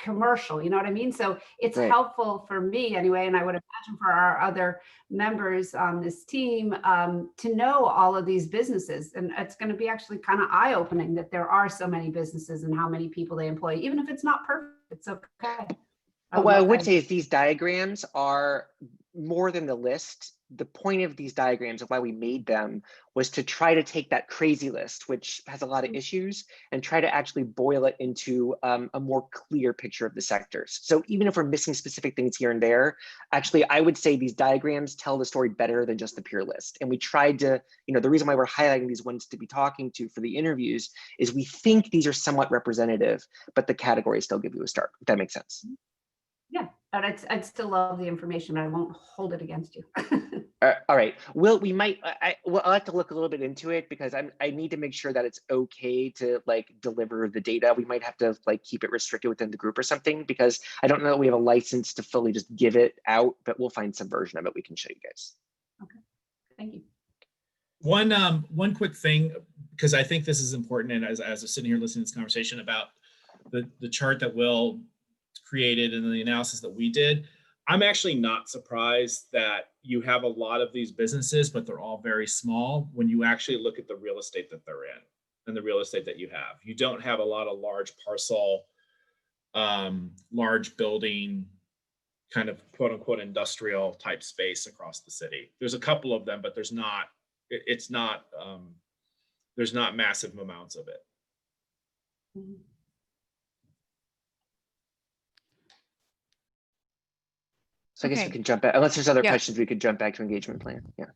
commercial, you know what I mean? So it's Right. helpful for me anyway, and I would imagine for our other members on this team to know all of these businesses. And it's going to be actually kind of eye-opening that there are so many businesses and how many people they employ. Even if it's not perfect, it's okay. What I would say is these diagrams are more than the list. The point of these diagrams of why we made them was to try to take that crazy list, which has a lot of issues, and try to actually boil it into a more clear picture of the sectors. So even if we're missing specific things here and there, actually, I would say these diagrams tell the story better than just the pure list. And we tried to, the reason why we're highlighting these ones to be talking to for the interviews is we think these are somewhat representative, but the categories still give you a start, if that makes sense. Yeah, but I'd still love the information, but I won't hold it against you. All right. Well, I'll have to look a little bit into it because I need to make sure that it's okay to like deliver the data. We might have to like keep it restricted within the group or something because I don't know that we have a license to fully just give it out, but we'll find some version of it we can show you guys. Okay, thank you. One quick thing, because I think this is important, and as I'm sitting here listening to this conversation about the chart that Will created and the analysis that we did, I'm actually not surprised that you have a lot of these businesses, but they're all very small when you actually look at the real estate that they're in and the real estate that you have. You don't have a lot of large parcel, large building, kind of quote unquote industrial type space across the city. There's a couple of them, but there's not massive amounts of it. Mm-hmm. So I guess we can jump back, unless there's other questions, we could jump back to engagement plan. Yeah. Let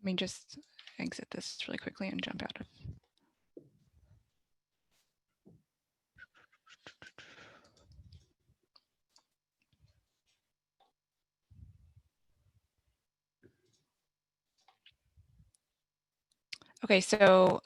me just exit this really quickly and jump out of. Okay, so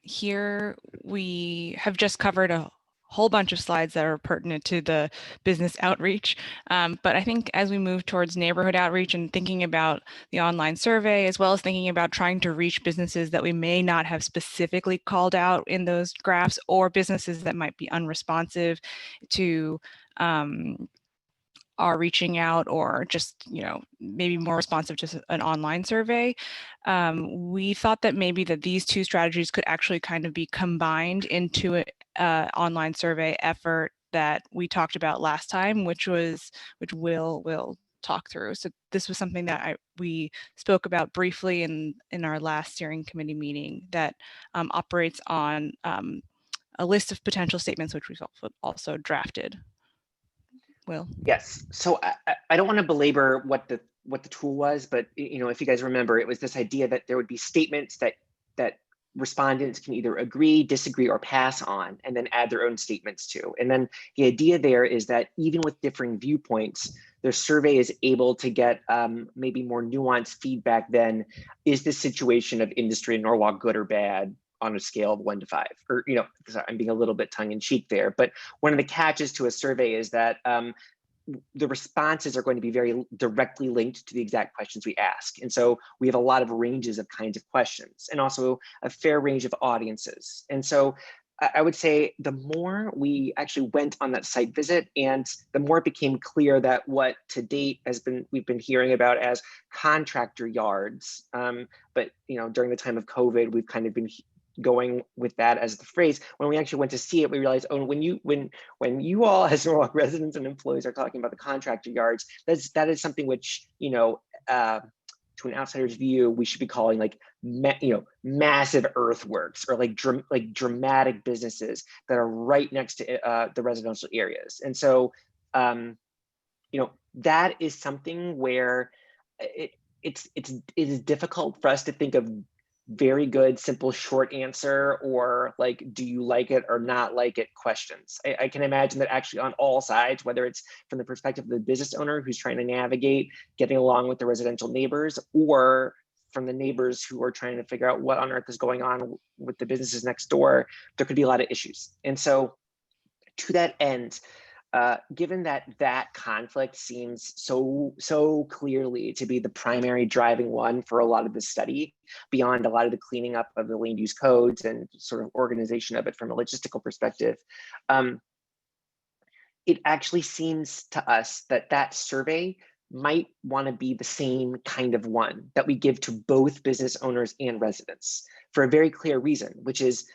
here we have just covered a whole bunch of slides that are pertinent to the business outreach. But I think as we move towards neighborhood outreach and thinking about the online survey, as well as thinking about trying to reach businesses that we may not have specifically called out in those graphs, or businesses that might be unresponsive to are reaching out, or just, maybe more responsive to an online survey. We thought that maybe that these two strategies could actually kind of be combined into an online survey effort that we talked about last time, which we'll talk through. So this was something that we spoke about briefly in our last steering committee meeting that operates on a list of potential statements, which we've also drafted. Will? Yes. So I don't want to belabor what the tool was, but if you guys remember, it was this idea that there would be statements that respondents can either agree, disagree, or pass on, and then add their own statements to. And then the idea there is that even with differing viewpoints, the survey is able to get maybe more nuanced feedback than, is this situation of industry in Norwalk good or bad on a scale of 1 to 5? Or, I'm being a little bit tongue in cheek there, but one of the catches to a survey is that the responses are going to be very directly linked to the exact questions we ask. And so we have a lot of ranges of kinds of questions, and also a fair range of audiences. And so I would say the more we actually went on that site visit, and the more it became clear that what to date we've been hearing about as contractor yards. But during the time of COVID, we've kind of been going with that as the phrase. When we actually went to see it, we realized, oh, when you all as Norwalk residents and employees are talking about the contractor yards, that is something which, to an outsider's view, we should be calling like massive earthworks, or like dramatic businesses that are right next to the residential areas. And so that is something where it is difficult for us to think of very good, simple, short answer, or like, do you like it or not like it questions. I can imagine that actually on all sides, whether it's from the perspective of the business owner who's trying to navigate getting along with the residential neighbors, or from the neighbors who are trying to figure out what on earth is going on with the businesses next door, there could be a lot of issues. And so to that end, given that that conflict seems so clearly to be the primary driving one for a lot of the study, beyond a lot of the cleaning up of the land use codes and sort of organization of it from a logistical perspective, it actually seems to us that that survey might want to be the same kind of one that we give to both business owners and residents for a very clear reason, which is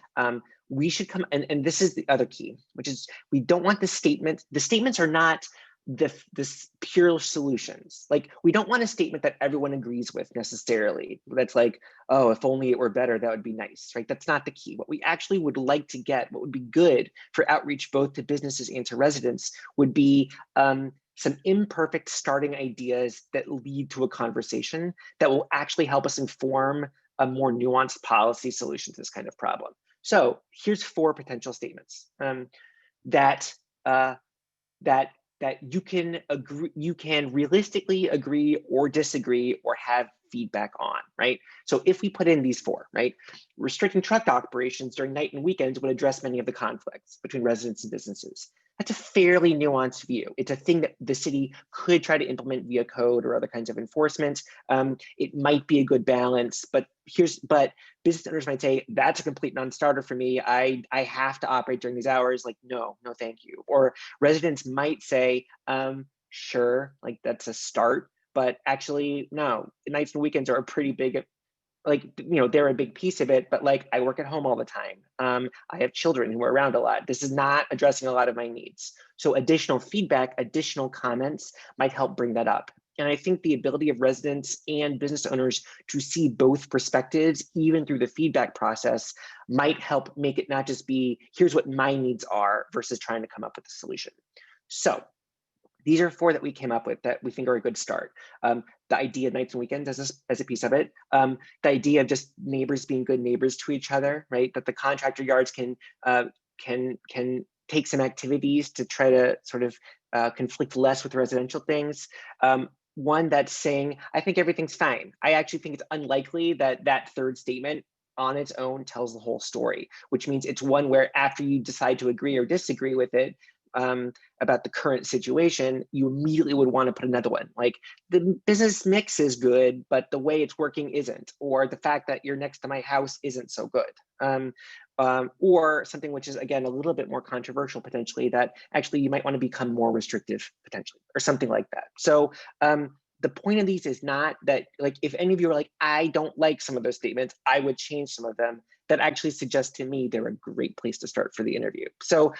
we should come, and this is the other key, which is we don't want the statements are not this pure solutions. Like, we don't want a statement that everyone agrees with necessarily. That's like, oh, if only it were better, that would be nice, right? That's not the key. What we actually would like to get, what would be good for outreach both to businesses and to residents, would be some imperfect starting ideas that lead to a conversation that will actually help us inform a more nuanced policy solution to this kind of problem. So here's 4 potential statements that you can agree, you can realistically agree or disagree or have feedback on, right? So if we put in these 4, right, restricting truck operations during night and weekends would address many of the conflicts between residents and businesses. That's a fairly nuanced view. It's a thing that the city could try to implement via code or other kinds of enforcement. It might be a good balance, but business owners might say, that's a complete non-starter for me. I have to operate during these hours. Like, no, thank you. Or residents might say, sure, like that's a start, but actually, no, nights and weekends are a pretty big, like, you know, they're a big piece of it, but like, I work at home all the time. I have children who are around a lot. This is not addressing a lot of my needs. So additional feedback, additional comments might help bring that up. And I think the ability of residents and business owners to see both perspectives, even through the feedback process, might help make it not just be, here's what my needs are, versus trying to come up with a solution. So these are 4 that we came up with that we think are a good start. The idea of nights and weekends as a piece of it. The idea of just neighbors being good neighbors to each other, right? That the contractor yards can take some activities to try to sort of conflict less with residential things. One that's saying, I think everything's fine. I actually think it's unlikely that that 3rd statement on its own tells the whole story, which means it's one where after you decide to agree or disagree with it, about the current situation, you immediately would want to put another one. Like, the business mix is good, but the way it's working isn't, or the fact that you're next to my house isn't so good. Or something which is, again, a little bit more controversial potentially, that actually you might want to become more restrictive potentially, or something like that. So the point of these is not that, like, if any of you are like, I don't like some of those statements, I would change some of them. That actually suggests to me they're a great place to start for the interview. So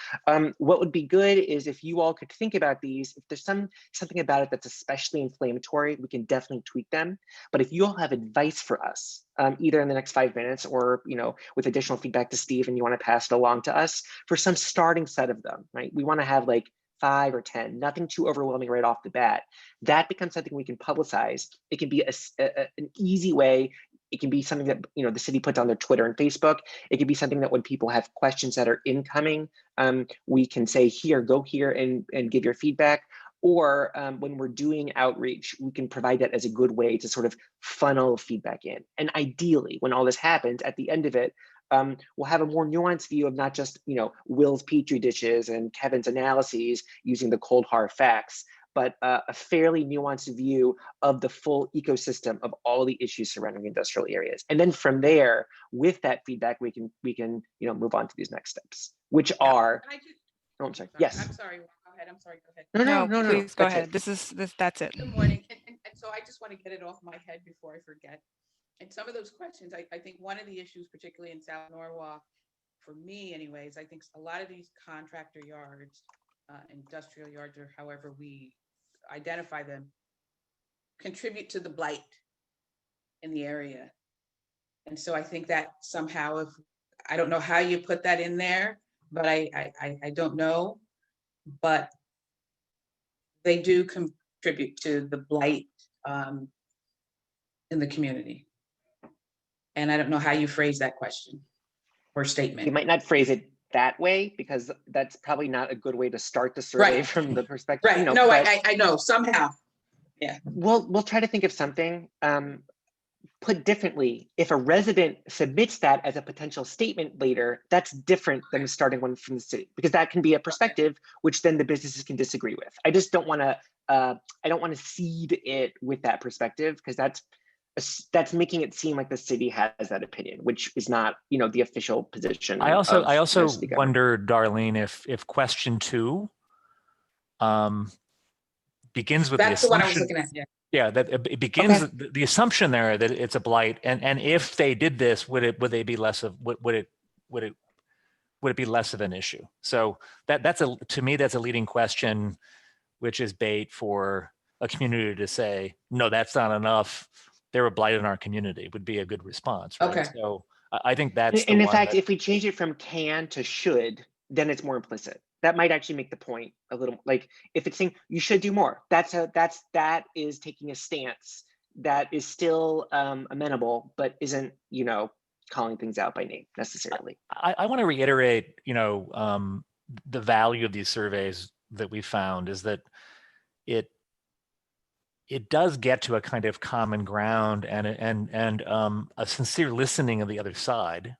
what would be good is if you all could think about these. If there's something about it that's especially inflammatory, we can definitely tweak them. But if you all have advice for us, either in the next 5 minutes or, you know, with additional feedback to Steve, and you want to pass it along to us for some starting set of them, right? We want to have like 5 or 10, nothing too overwhelming right off the bat. That becomes something we can publicize. It can be an easy way. It can be something that, you know, the city puts on their Twitter and Facebook. It can be something that when people have questions that are incoming, we can say, here, go here and give your feedback. Or when we're doing outreach, we can provide that as a good way to sort of funnel feedback in. And ideally, when all this happens, at the end of it, we'll have a more nuanced view of not just, you know, Will's Petri dishes and Kevin's analyses using the cold hard facts, but a fairly nuanced view of the full ecosystem of all the issues surrounding industrial areas. And then from there, with that feedback, we can you know, move on to these next steps, which are. Oh, I'm sorry. Yes. I'm sorry. Go ahead. I'm sorry. Go ahead. No. Please go That's ahead. it. That's it. Good morning. And so I just want to get it off my head before I forget. And some of those questions, I think one of the issues, particularly in South Norwalk, for me anyways, I think a lot of these contractor yards, industrial yards, or however we identify them, contribute to the blight in the area. And so I think that somehow, if I don't know how you put that in there, but I don't know, but they do contribute to the blight in the community. And I don't know how you phrase that question or statement. You might not phrase it that way, because that's probably not a good way to start the survey, Right. from the perspective. Right. You know, no, I know somehow. Yeah. We'll try to think of something. put differently, if a resident submits that as a potential statement later, that's different than the starting one from the city, because that can be a perspective which then the businesses can disagree with. I just don't want to, I don't want to seed it with that perspective, because that's making it seem like the city has that opinion, which is not, you know, the official position. I also city government. wonder, Darlene, if question 2 begins with That's the the one I was assumption. looking at, yeah. Yeah, that it begins Okay. the assumption there that it's a blight, and if they did this, would it be less of would it be less of an issue? So to me that's a leading question, which is bait for a community to say, no, that's not enough. They're a blight in our community, would be a good response, right? Okay. So I think that's the And in one fact, that, if we change it from can to should, then it's more implicit. That might actually make the point a little, like if it's saying you should do more, that is taking a stance that is still amenable, but isn't, you know, calling things out by name necessarily. I want to reiterate, you know, the value of these surveys that we found is that it does get to a kind of common ground and a sincere listening of the other side,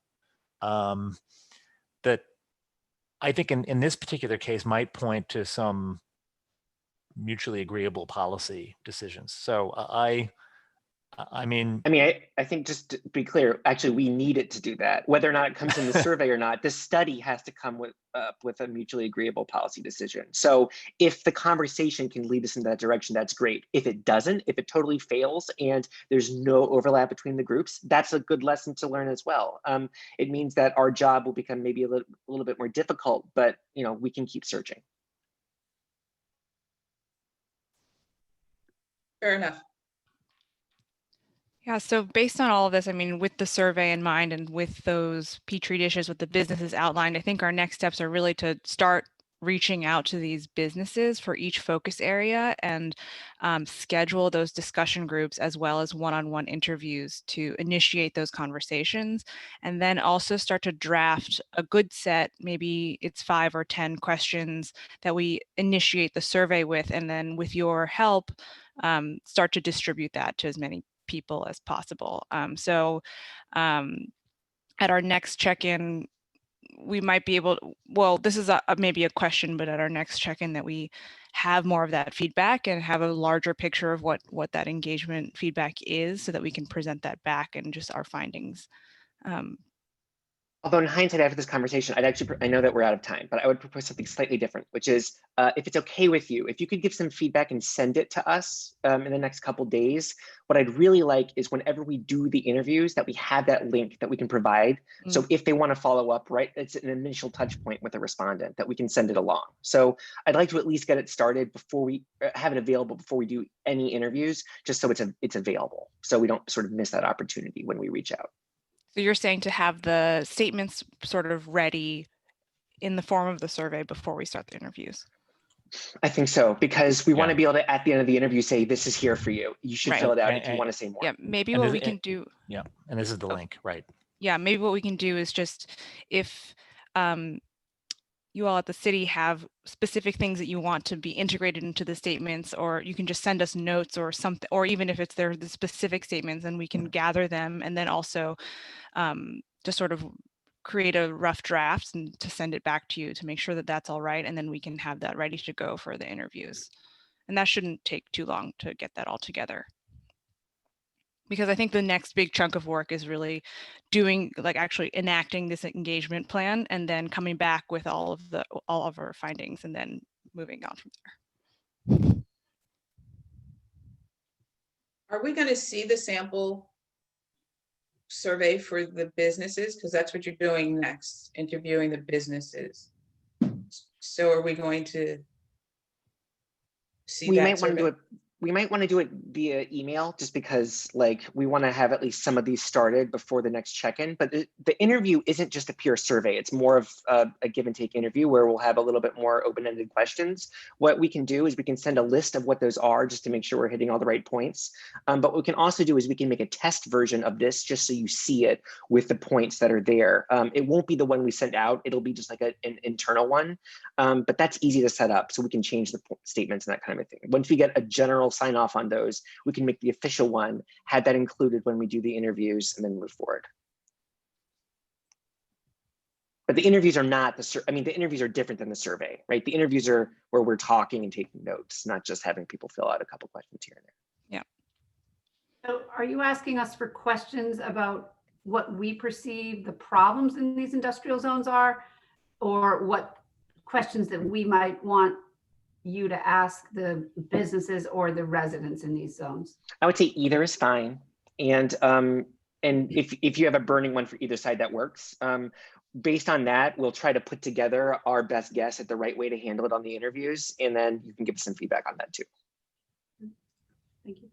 that I think in this particular case might point to some mutually agreeable policy decisions. So I mean, I think just to be clear, actually, we need it to do that. Whether or not it comes in the survey or not, this study has to come with a mutually agreeable policy decision. So if the conversation can lead us in that direction, that's great. If it doesn't, if it totally fails and there's no overlap between the groups, that's a good lesson to learn as well. It means that our job will become maybe a little bit more difficult, but you know, we can keep searching. Fair enough. Yeah, so based on all of this, I mean, with the survey in mind and with those Petri dishes, with the businesses outlined, I think our next steps are really to start reaching out to these businesses for each focus area and schedule those discussion groups as well as one-on-one interviews to initiate those conversations, and then also start to draft a good set, maybe it's 5 or 10 questions that we initiate the survey with, and then with your help, start to distribute that to as many people as possible. At our next check-in, we might be able to, well, this is maybe a question, but at our next check-in that we have more of that feedback and have a larger picture of what that engagement feedback is so that we can present that back and just our findings. Although in hindsight, after this conversation, I know that we're out of time, but I would propose something slightly different, which is if it's okay with you, if you could give some feedback and send it to us in the next couple days, what I'd really like is whenever we do the interviews that we have that link that we can provide. So if they want to follow up, right, it's an initial touch point with a respondent that we can send it along. So I'd like to at least get it started before we have it available before we do any interviews, just so it's available. So we don't sort of miss that opportunity when we reach out. So you're saying to have the statements sort of ready in the form of the survey before we start the interviews? I think so, because we want to be able to, at the end of the interview, say, this is here for you. You should fill it out if you want to say more. Yeah, maybe what we can do. Yeah, and this is the link, right? Yeah, maybe what we can do is just if you all at the city have specific things that you want to be integrated into the statements, or you can just send us notes or something, or even if it's the specific statements, and we can gather them and then also just sort of create a rough draft and to send it back to you to make sure that that's all right, and then we can have that ready to go for the interviews. And that shouldn't take too long to get that all together. Because I think the next big chunk of work is really doing, like actually enacting this engagement plan and then coming back with all of our findings and then moving on from there. Are we going to see the sample survey for the businesses? Because that's what you're doing next, interviewing the businesses. So are we going to see that survey? We might want to do it via email, just because like we want to have at least some of these started before the next check-in. But the interview isn't just a pure survey. It's more of a give and take interview where we'll have a little bit more open-ended questions. What we can do is we can send a list of what those are just to make sure we're hitting all the right points. But what we can also do is we can make a test version of this just so you see it with the points that are there. It won't be the one we send out. It'll be just like an internal one. But that's easy to set up, so we can change the statements and that kind of thing. Once we get a general sign off on those, we can make the official one, have that included when we do the interviews, and then move forward. But the interviews are not the interviews are different than the survey, right? The interviews are where we're talking and taking notes, not just having people fill out a couple questions here and there. Yeah. So are you asking us for questions about what we perceive the problems in these industrial zones are, or what questions that we might want you to ask the businesses or the residents in these zones? I would say either is fine. And if you have a burning one for either side, that works. Based on that, we'll try to put together our best guess at the right way to handle it on the interviews. And then you can give us some feedback on that too. Thank you.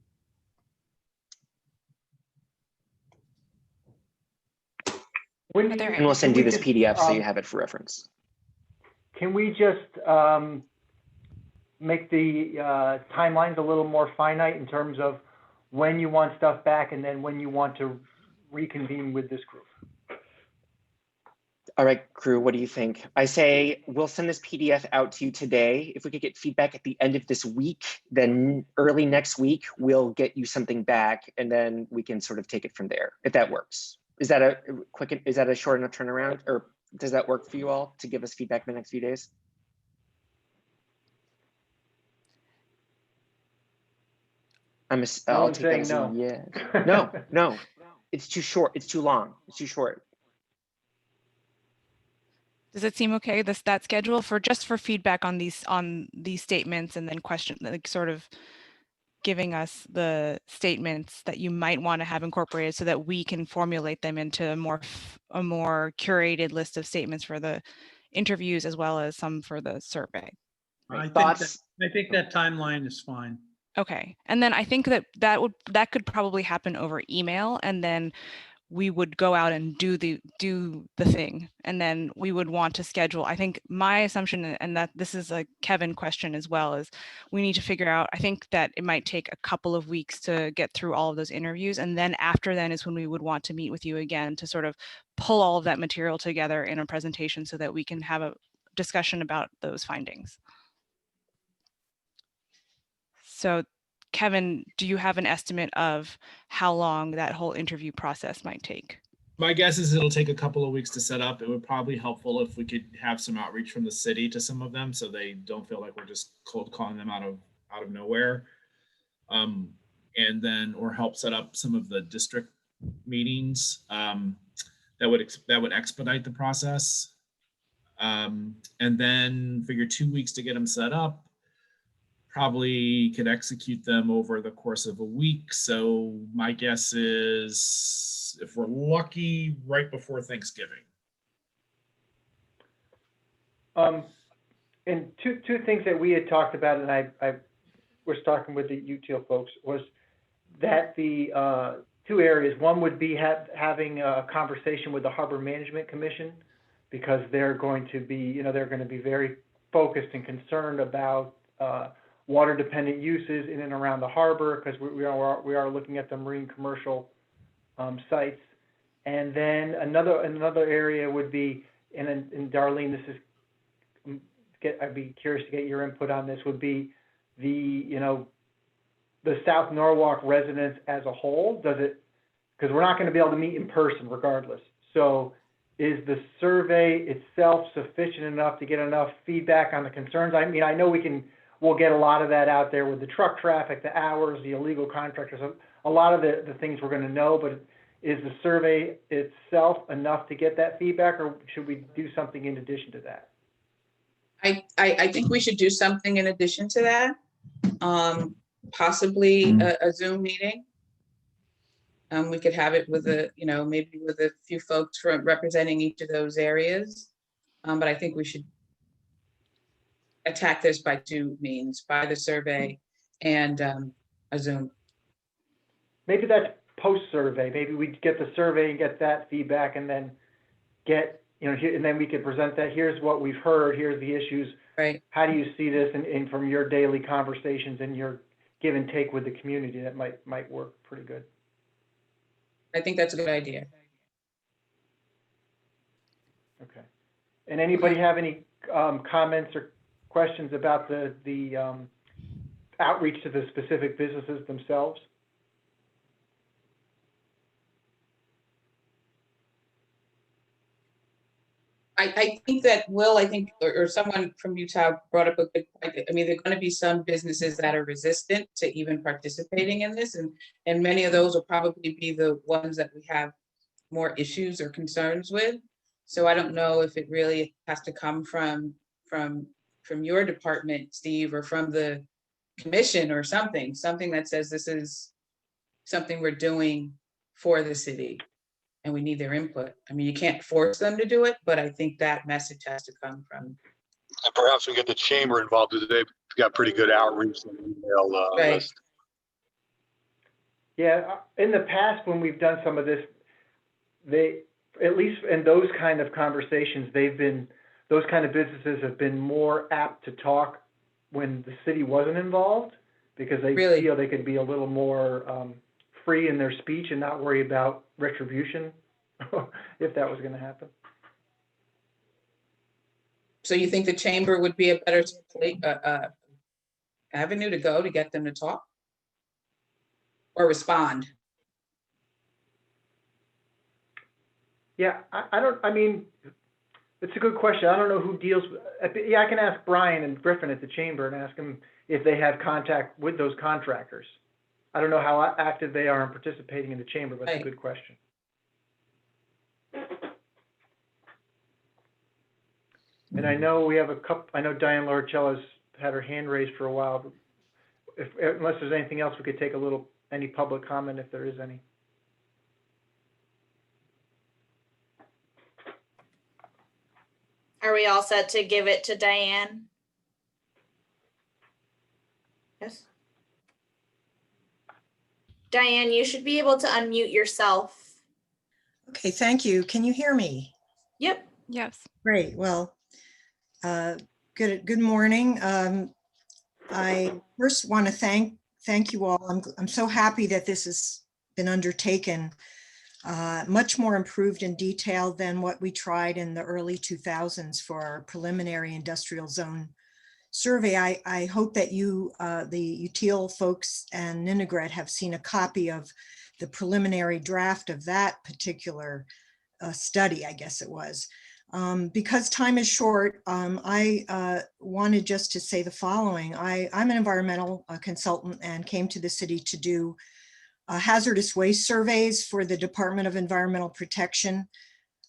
And we'll send you this PDF so you have it for reference. Can we just make the timelines a little more finite in terms of when you want stuff back and then when you want to reconvene with this group? All right, crew, what do you think? I say we'll send this PDF out to you today. If we could get feedback at the end of this week, then early next week, we'll get you something back and then we can sort of take it from there, if that works. Is that a short enough turnaround, or does that work for you all to give us feedback in the next few days? I'll take that as a yes. No, it's too short. It's too long. It's too short. Does it seem okay, that schedule for feedback on these statements, and then like sort of giving us the statements that you might want to have incorporated so that we can formulate them into a more curated list of statements for the interviews as well as some for the survey? I think that timeline is fine. Okay, and then I think that could probably happen over email, and then we would go out and do the thing, and then we would want to schedule. I think my assumption, and that this is a Kevin question as well, is we need to figure out, I think that it might take a couple of weeks to get through all of those interviews, and then after then is when we would want to meet with you again to sort of pull all of that material together in a presentation so that we can have a discussion about those findings. So Kevin, do you have an estimate of how long that whole interview process might take? My guess is it'll take a couple of weeks to set up. It would probably be helpful if we could have some outreach from the city to some of them so they don't feel like we're just cold calling them out of nowhere. And then, or help set up some of the district meetings that would expedite the process. And then figure 2 weeks to get them set up. Probably could execute them over the course of a week. So my guess is, if we're lucky, right before Thanksgiving. And two things that we had talked about, and I was talking with the UTIL folks, was that the two areas. One would be having a conversation with the Harbor Management Commission, because they're going to be, they're going to be very focused and concerned about water dependent uses in and around the harbor, because we are looking at the marine commercial sites. And then another area would be, and Darlene, this is, I'd be curious to get your input on this, would be the South Norwalk residents as a whole. Does it, because we're not going to be able to meet in person regardless. So is the survey itself sufficient enough to get enough feedback on the concerns? I mean, I know we'll get a lot of that out there with the truck traffic, the hours, the illegal contractors, a lot of the things we're going to know, but is the survey itself enough to get that feedback, or should we do something in addition to that? I think we should do something in addition to that, possibly a Zoom meeting. We could have it with maybe with a few folks from representing each of those areas, but I think we should attack this by two means, by the survey and a Zoom. Maybe that's post-survey. Maybe we get the survey and get that feedback, and then get, and then we could present that. Here's what we've heard. Here's the issues. Right. How do you see this? And from your daily conversations and your give and take with the community, that might work pretty good. I think that's a good idea. Okay. And anybody have any comments or questions about the outreach to the specific businesses themselves? I think that Will, I think, or someone from Utah brought up a good point. I mean, there are going to be some businesses that are resistant to even participating in this, and many of those will probably be the ones that we have more issues or concerns with. So I don't know if it really has to come from your department, Steve, or from the commission or something that says this is something we're doing for the city and we need their input. I mean, you can't force them to do it, but I think that message has to come from. And perhaps we get the chamber involved. They've got pretty good outreach and email Right. list. Yeah, in the past when we've done some of this, they, at least in those kind of conversations, those kind of businesses have been more apt to talk when the city wasn't involved, because they Really? feel they could be a little more free in their speech and not worry about retribution if that was going to happen. So you think the chamber would be a better avenue to go to get them to talk or respond? Yeah, I mean, it's a good question. I don't know who deals with, yeah, I can ask Brian and Griffin at the chamber and ask them if they have contact with those contractors. I don't know how active they are in participating in the chamber, but it's a good question. And I know we have I know Diane Loricella's had her hand raised for a while. But unless there's anything else, we could take any public comment if there is any. Are we all set to give it to Diane? Yes. Diane, you should be able to unmute yourself. Okay, thank you. Can you hear me? Yep. Yes. Great. Well, good morning. I first want to thank you all. I'm so happy that this has been undertaken, much more improved in detail than what we tried in the early 2000s for our preliminary industrial zone survey. I hope that you, the UTIL folks and Ninigret, have seen a copy of the preliminary draft of that particular study, I guess it was. Because time is short, I wanted just to say the following. I'm an environmental consultant and came to the city to do hazardous waste surveys for the Department of Environmental Protection.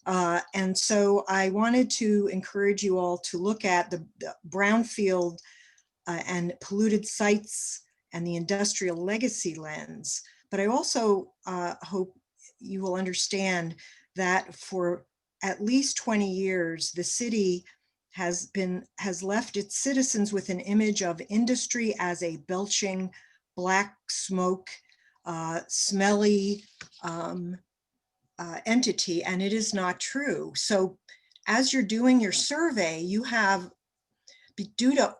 And so I wanted to encourage you all to look at the brownfield and polluted sites and the industrial legacy lens. But I also hope you will understand that for at least 20 years, the city has left its citizens with an image of industry as a belching black smoke, smelly entity, and it is not true. So as you're doing your survey, you have, due to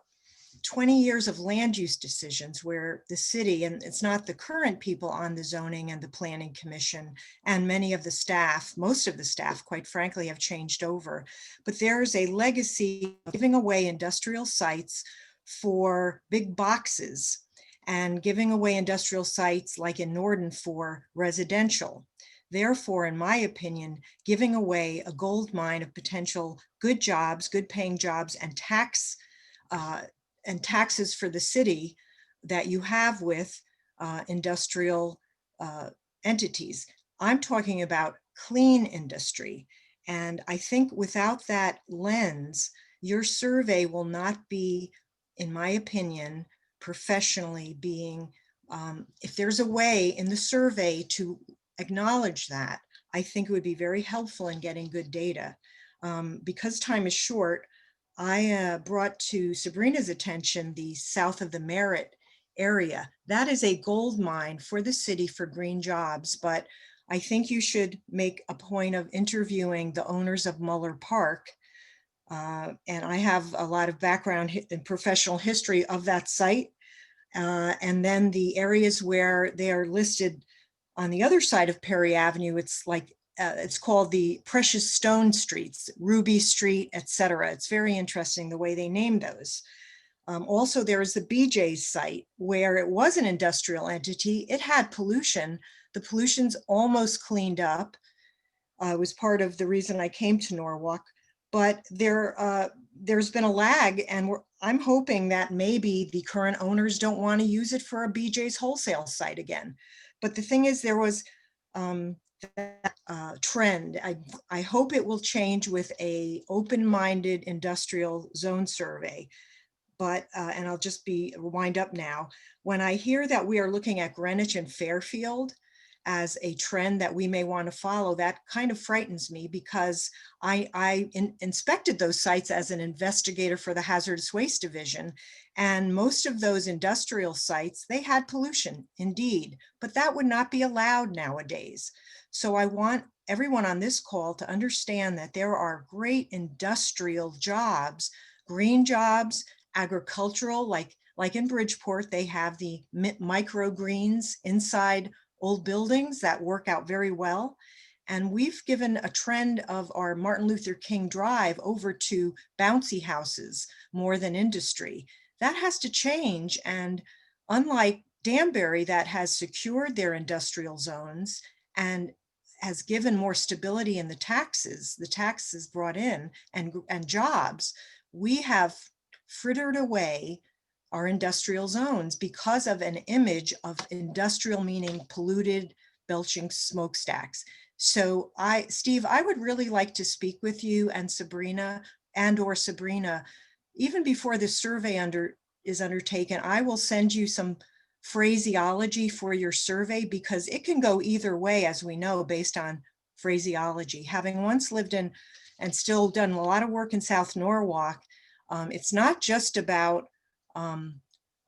20 years of land use decisions where the city, and it's not the current people on the zoning and the planning commission, and many of the staff, most of the staff, quite frankly, have changed over. But there's a legacy of giving away industrial sites for big boxes and giving away industrial sites like in Norden for residential. Therefore, in my opinion, giving away a gold mine of potential good jobs, good paying jobs, and taxes for the city that you have with industrial entities. I'm talking about clean industry. And I think without that lens, your survey will not be, in my opinion, professionally being, if there's a way in the survey to acknowledge that, I think it would be very helpful in getting good data. Because time is short, I brought to Sabrina's attention the south of the Merritt area. That is a gold mine for the city for green jobs, but I think you should make a point of interviewing the owners of Muller Park. And I have a lot of background and professional history of that site. And then the areas where they are listed on the other side of Perry Avenue, it's like, it's called the Precious Stone Streets, Ruby Street, etc. It's very interesting the way they name those. Also, there is the BJ's site where it was an industrial entity. It had pollution. The pollution's almost cleaned up. It was part of the reason I came to Norwalk. But there's been a lag, and I'm hoping that maybe the current owners don't want to use it for a BJ's wholesale site again. But the thing is, there was that trend. I hope it will change with a open-minded industrial zone survey. But, and I'll just wind up now. When I hear that we are looking at Greenwich and Fairfield as a trend that we may want to follow, that kind of frightens me, because I inspected those sites as an investigator for the Hazardous Waste Division. And most of those industrial sites, they had pollution indeed, but that would not be allowed nowadays. So I want everyone on this call to understand that there are great industrial jobs, green jobs, agricultural, like in Bridgeport, they have the microgreens inside old buildings that work out very well. And we've given a trend of our Martin Luther King Drive over to bouncy houses more than industry. That has to change. And unlike Danbury, that has secured their industrial zones and has given more stability in the taxes brought in and jobs, we have frittered away our industrial zones because of an image of industrial meaning polluted, belching smokestacks. So Steve, I would really like to speak with you and Sabrina, even before the survey is undertaken. I will send you some phraseology for your survey, because it can go either way, as we know, based on phraseology. Having once lived in and still done a lot of work in South Norwalk, it's not just about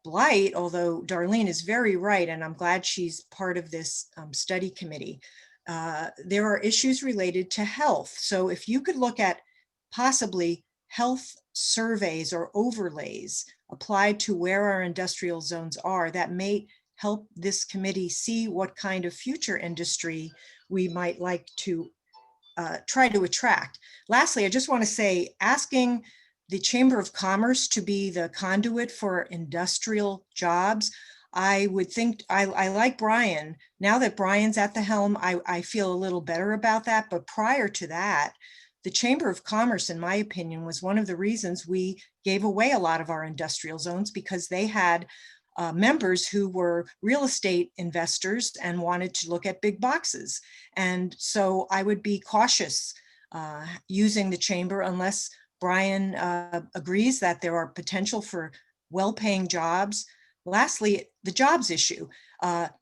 blight, although Darlene is very right, and I'm glad she's part of this study committee. There are issues related to health. So if you could look at possibly health surveys or overlays applied to where our industrial zones are, that may help this committee see what kind of future industry we might like to try to attract. Lastly, I just want to say, asking the Chamber of Commerce to be the conduit for industrial jobs, I would think, I like Brian. Now that Brian's at the helm, I feel a little better about that. But prior to that, the Chamber of Commerce, in my opinion, was one of the reasons we gave away a lot of our industrial zones, because they had members who were real estate investors and wanted to look at big boxes. And so I would be cautious using the chamber unless Brian agrees that there are potential for well-paying jobs. Lastly, the jobs issue.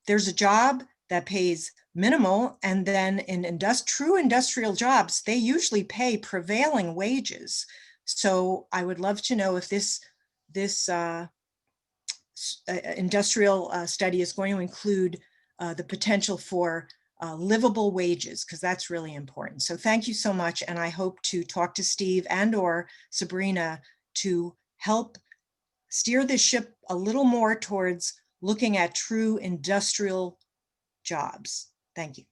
There's a job that pays minimal, and then in true industrial jobs, they usually pay prevailing wages. So I would love to know if this industrial study is going to include the potential for livable wages, because that's really important. So thank you so much. And I hope to talk to Steve and/or Sabrina to help steer the ship a little more towards looking at true industrial jobs. Thank you.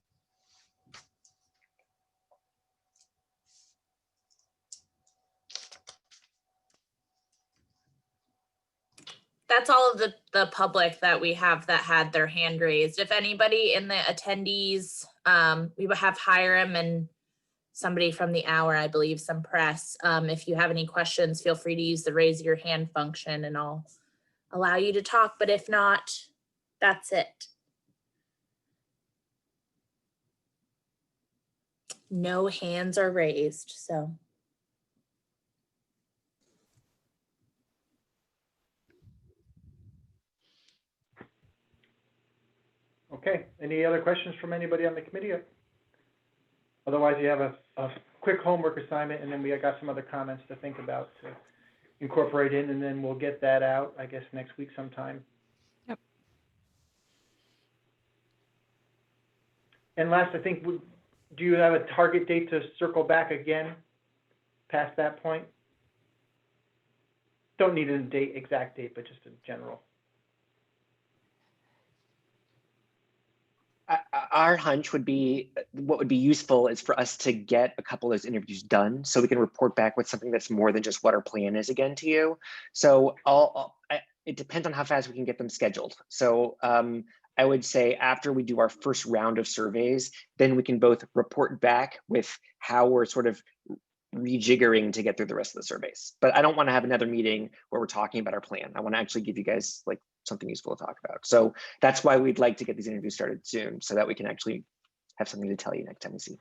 That's all of the public that we have that had their hand raised. If anybody in the attendees, we would have Hiram and somebody from the hour, I believe, some press. If you have any questions, feel free to use the raise your hand function and I'll allow you to talk. But if not, that's it. No hands are raised, so. Okay, any other questions from anybody on the committee? Otherwise, you have a quick homework assignment, and then we got some other comments to think about to incorporate in, and then we'll get that out, I guess, next week sometime. Yep. And last, I think, do you have a target date to circle back again past that point? Don't need a date, exact date, but just a general. our hunch would be, what would be useful is for us to get a couple of those interviews done so we can report back with something that's more than just what our plan is again to you. So it depends on how fast we can get them scheduled. So I would say after we do our first round of surveys, then we can both report back with how we're sort of rejiggering to get through the rest of the surveys. But I don't want to have another meeting where we're talking about our plan. I want to actually give you guys like something useful to talk about. So that's why we'd like to get these interviews started soon so that we can actually have something to tell you next time we see.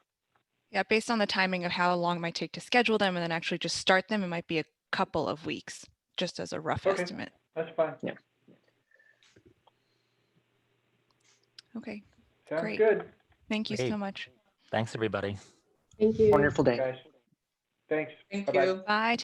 Yeah, based on the timing of how long it might take to schedule them and then actually just start them, it might be a couple of weeks, just as a rough Okay. estimate. That's fine. Yeah. Okay, Sounds great. good. Thank you Great. so much. Thanks, everybody. Thank you. Wonderful day. Guys, thanks. Thank Bye-bye. you. Bye.